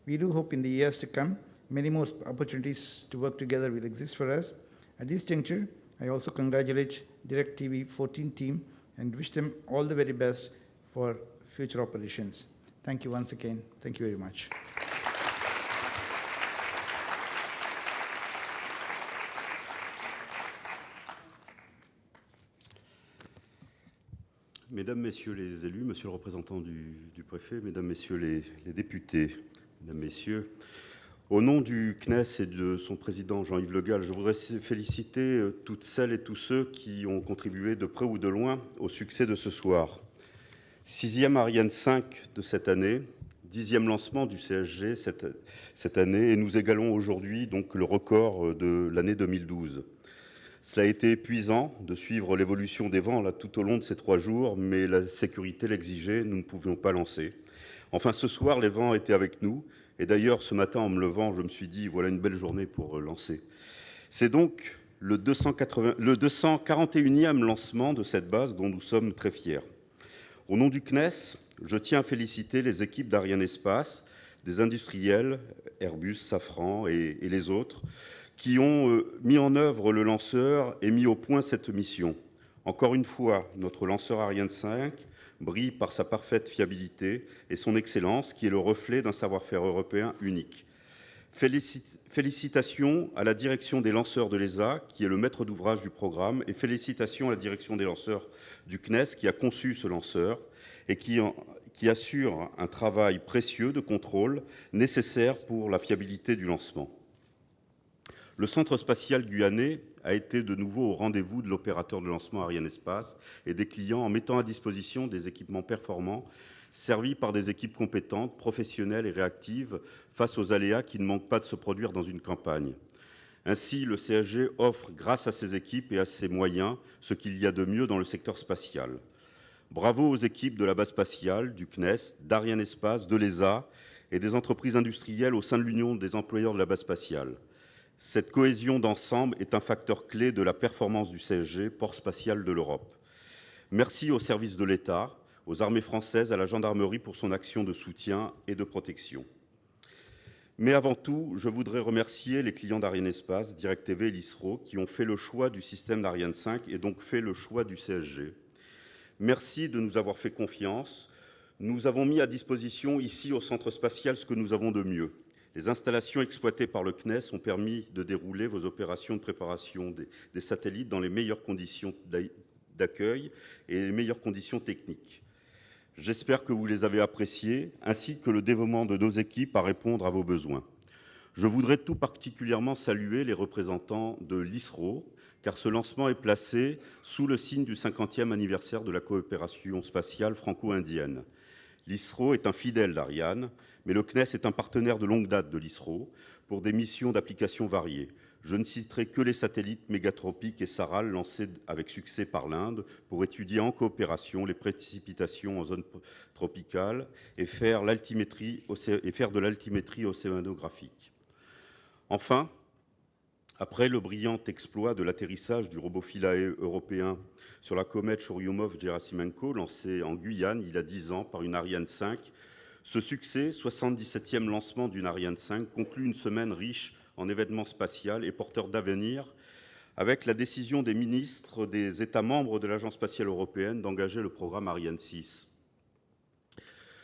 We do hope in the years to come, many more opportunities to work together will exist for us. At this juncture, I also congratulate DIRECTV-14 team and wish them all the very best for future operations. Thank you once again. Thank you very much. Mesdames, Messieurs les élus, Monsieur le représentant du préfet, Mesdames, Messieurs les députés, Mesdames, Messieurs, au nom du CNES et de son président Jean-Yves Le Gall, je voudrais féliciter toutes celles et tous ceux qui ont contribué de près ou de loin au succès de ce soir. 6e Ariane 5 de cette année, 10e lancement du CSG cette année, et nous égalons aujourd'hui donc le record de l'année 2012. Cela a été épuisant de suivre l'évolution des vents là, tout au long de ces 3 jours, mais la sécurité l'exigeait, nous ne pouvions pas lancer. Enfin, ce soir, les vents étaient avec nous, et d'ailleurs, ce matin, en me levant, je me suis dit, voilà une belle journée pour lancer. C'est donc le 241e lancement de cette base dont nous sommes très fiers. Au nom du CNES, je tiens à féliciter les équipes d'Arianespace, des industriels, Airbus, Safran et les autres, qui ont mis en œuvre le lanceur et mis au point cette mission. Encore une fois, notre lanceur Ariane 5 brille par sa parfaite fiabilité et son excellence, qui est le reflet d'un savoir-faire européen unique. Félicitations à la direction des lanceurs de l'ESA, qui est le maître d'ouvrage du programme, et félicitations à la direction des lanceurs du CNES, qui a conçu ce lanceur et qui assure un travail précieux de contrôle nécessaire pour la fiabilité du lancement. Le centre spatial guyanais a été de nouveau au rendez-vous de l'opérateur de lancement Arianespace et des clients en mettant à disposition des équipements performants servis par des équipes compétentes, professionnelles et réactives face aux aléas qui ne manquent pas de se produire dans une campagne. Ainsi, le CSG offre, grâce à ses équipes et à ses moyens, ce qu'il y a de mieux dans le secteur spatial. Bravo aux équipes de la base spatiale, du CNES, d'Arianespace, de l'ESA et des entreprises industrielles au sein de l'Union des employeurs de la base spatiale. Cette cohésion d'ensemble est un facteur clé de la performance du CSG, port spatial de l'Europe. Merci aux services de l'État, aux armées françaises, à la gendarmerie pour son action de soutien et de protection. Mais avant tout, je voudrais remercier les clients d'Arianespace, DIRECTV et l'ISRO, qui ont fait le choix du système d'Ariane 5 et donc fait le choix du CSG. Merci de nous avoir fait confiance. Nous avons mis à disposition ici au centre spatial ce que nous avons de mieux. Les installations exploitées par le CNES ont permis de dérouler vos opérations de préparation des satellites dans les meilleures conditions d'accueil et les meilleures conditions techniques. J'espère que vous les avez appréciées, ainsi que le dévouement de nos équipes à répondre à vos besoins. Je voudrais tout particulièrement saluer les représentants de l'ISRO, car ce lancement est placé sous le signe du 50e anniversaire de la coopération spatiale franco-indienne. L'ISRO est un fidèle d'Ariane, mais le CNES est un partenaire de longue date de l'ISRO pour des missions d'application variées. Je ne citerai que les satellites mégatropiques et SARAL lancés avec succès par l'Inde pour étudier en coopération les précipitations en zone tropicale et faire de l'altimétrie océanographique. Enfin, après le brillant exploit de l'atterrissage du robot Philae européen sur la comète Churyumov-Gerasimenko, lancé en Guyane il y a 10 ans par une Ariane 5, ce succès, 77e lancement d'une Ariane 5, conclut une semaine riche en événements spatials et porteur d'avenir, avec la décision des ministres des États membres de l'Agence spatiale européenne d'engager le programme Ariane 6.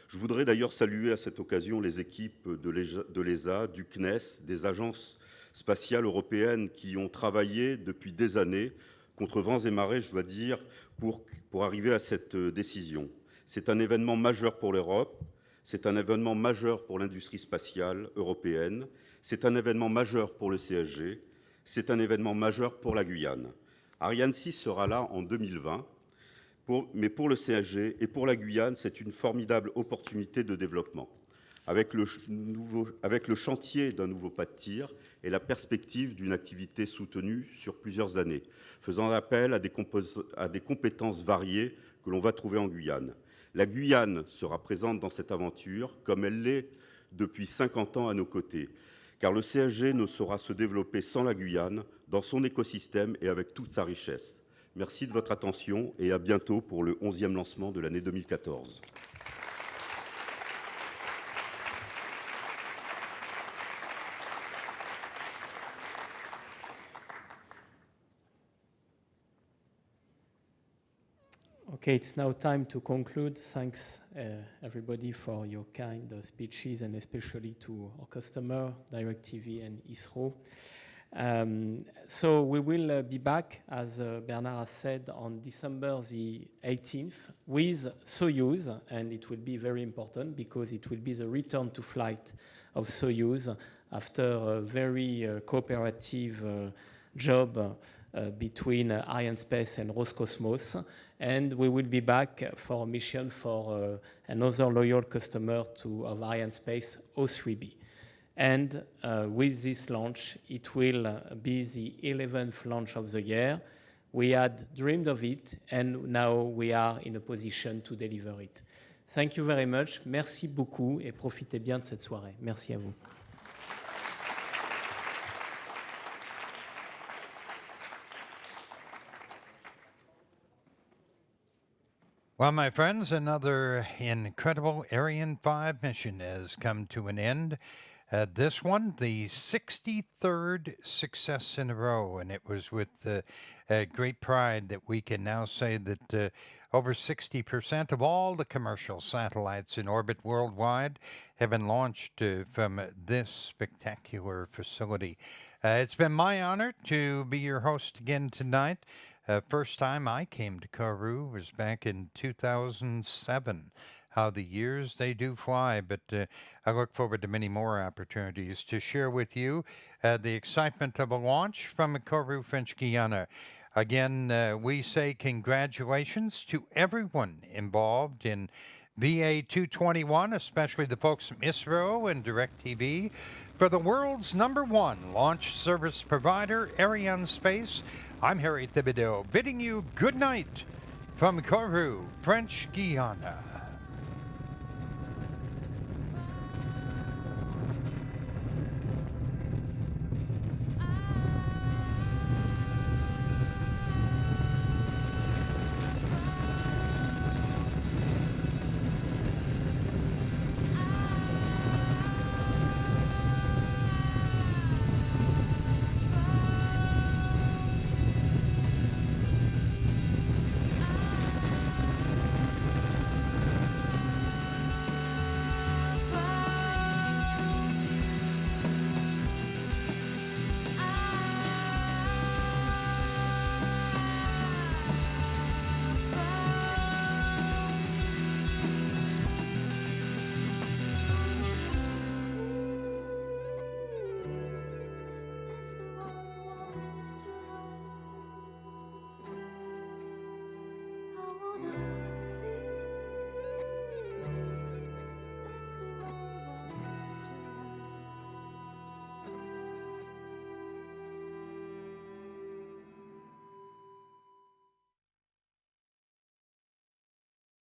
Je voudrais d'ailleurs saluer à cette occasion les équipes de l'ESA, du CNES, des agences spatiales européennes qui ont travaillé depuis des années, contre vents et marées, je dois dire, pour arriver à cette décision. C'est un événement majeur pour l'Europe, c'est un événement majeur pour l'industrie spatiale européenne, c'est un événement majeur pour le CSG, c'est un événement majeur pour la Guyane. Ariane 6 sera là en 2020, mais pour le CSG et pour la Guyane, c'est une formidable opportunité de développement, avec le chantier d'un nouveau pas de tir et la perspective d'une activité soutenue sur plusieurs années, faisant appel à des compétences variées que l'on va trouver en Guyane. La Guyane sera présente dans cette aventure, comme elle l'est depuis 50 ans à nos côtés, car le CSG ne saura se développer sans la Guyane, dans son écosystème et avec toute sa richesse. Merci de votre attention et à bientôt pour le 11e lancement de l'année 2014. Okay, it's now time to conclude. Thanks everybody for your kind speeches, and especially to our customer, DIRECTV and ISRO. So we will be back, as Bernard has said, on December the 18th with Soyuz, and it will be very important because it will be the return to flight of Soyuz after a very cooperative job between Arianespace and Roscosmos. And we will be back for a mission for another loyal customer of Arianespace, O3B. And with this launch, it will be the 11th launch of the year. We had dreamed of it, and now we are in a position to deliver it. Thank you very much. Merci beaucoup, et profitez bien de cette soirée. Merci à vous. Well, my friends, another incredible Ariane 5 mission has come to an end. This one, the 63rd success in a row, and it was with great pride that we can now say that over 60% of all the commercial satellites in orbit worldwide have been launched from this spectacular facility. It's been my honor to be your host again tonight. First time I came to Kourou was back in 2007. How the years they do fly, but I look forward to many more opportunities to share with you the excitement of a launch from Kourou, French Guiana. Again, we say congratulations to everyone involved in VA221, especially the folks from ISRO and DIRECTV, for the world's #1 launch service provider, Arianespace. I'm Harry Thibodeau, bidding you good night from Kourou, French Guiana.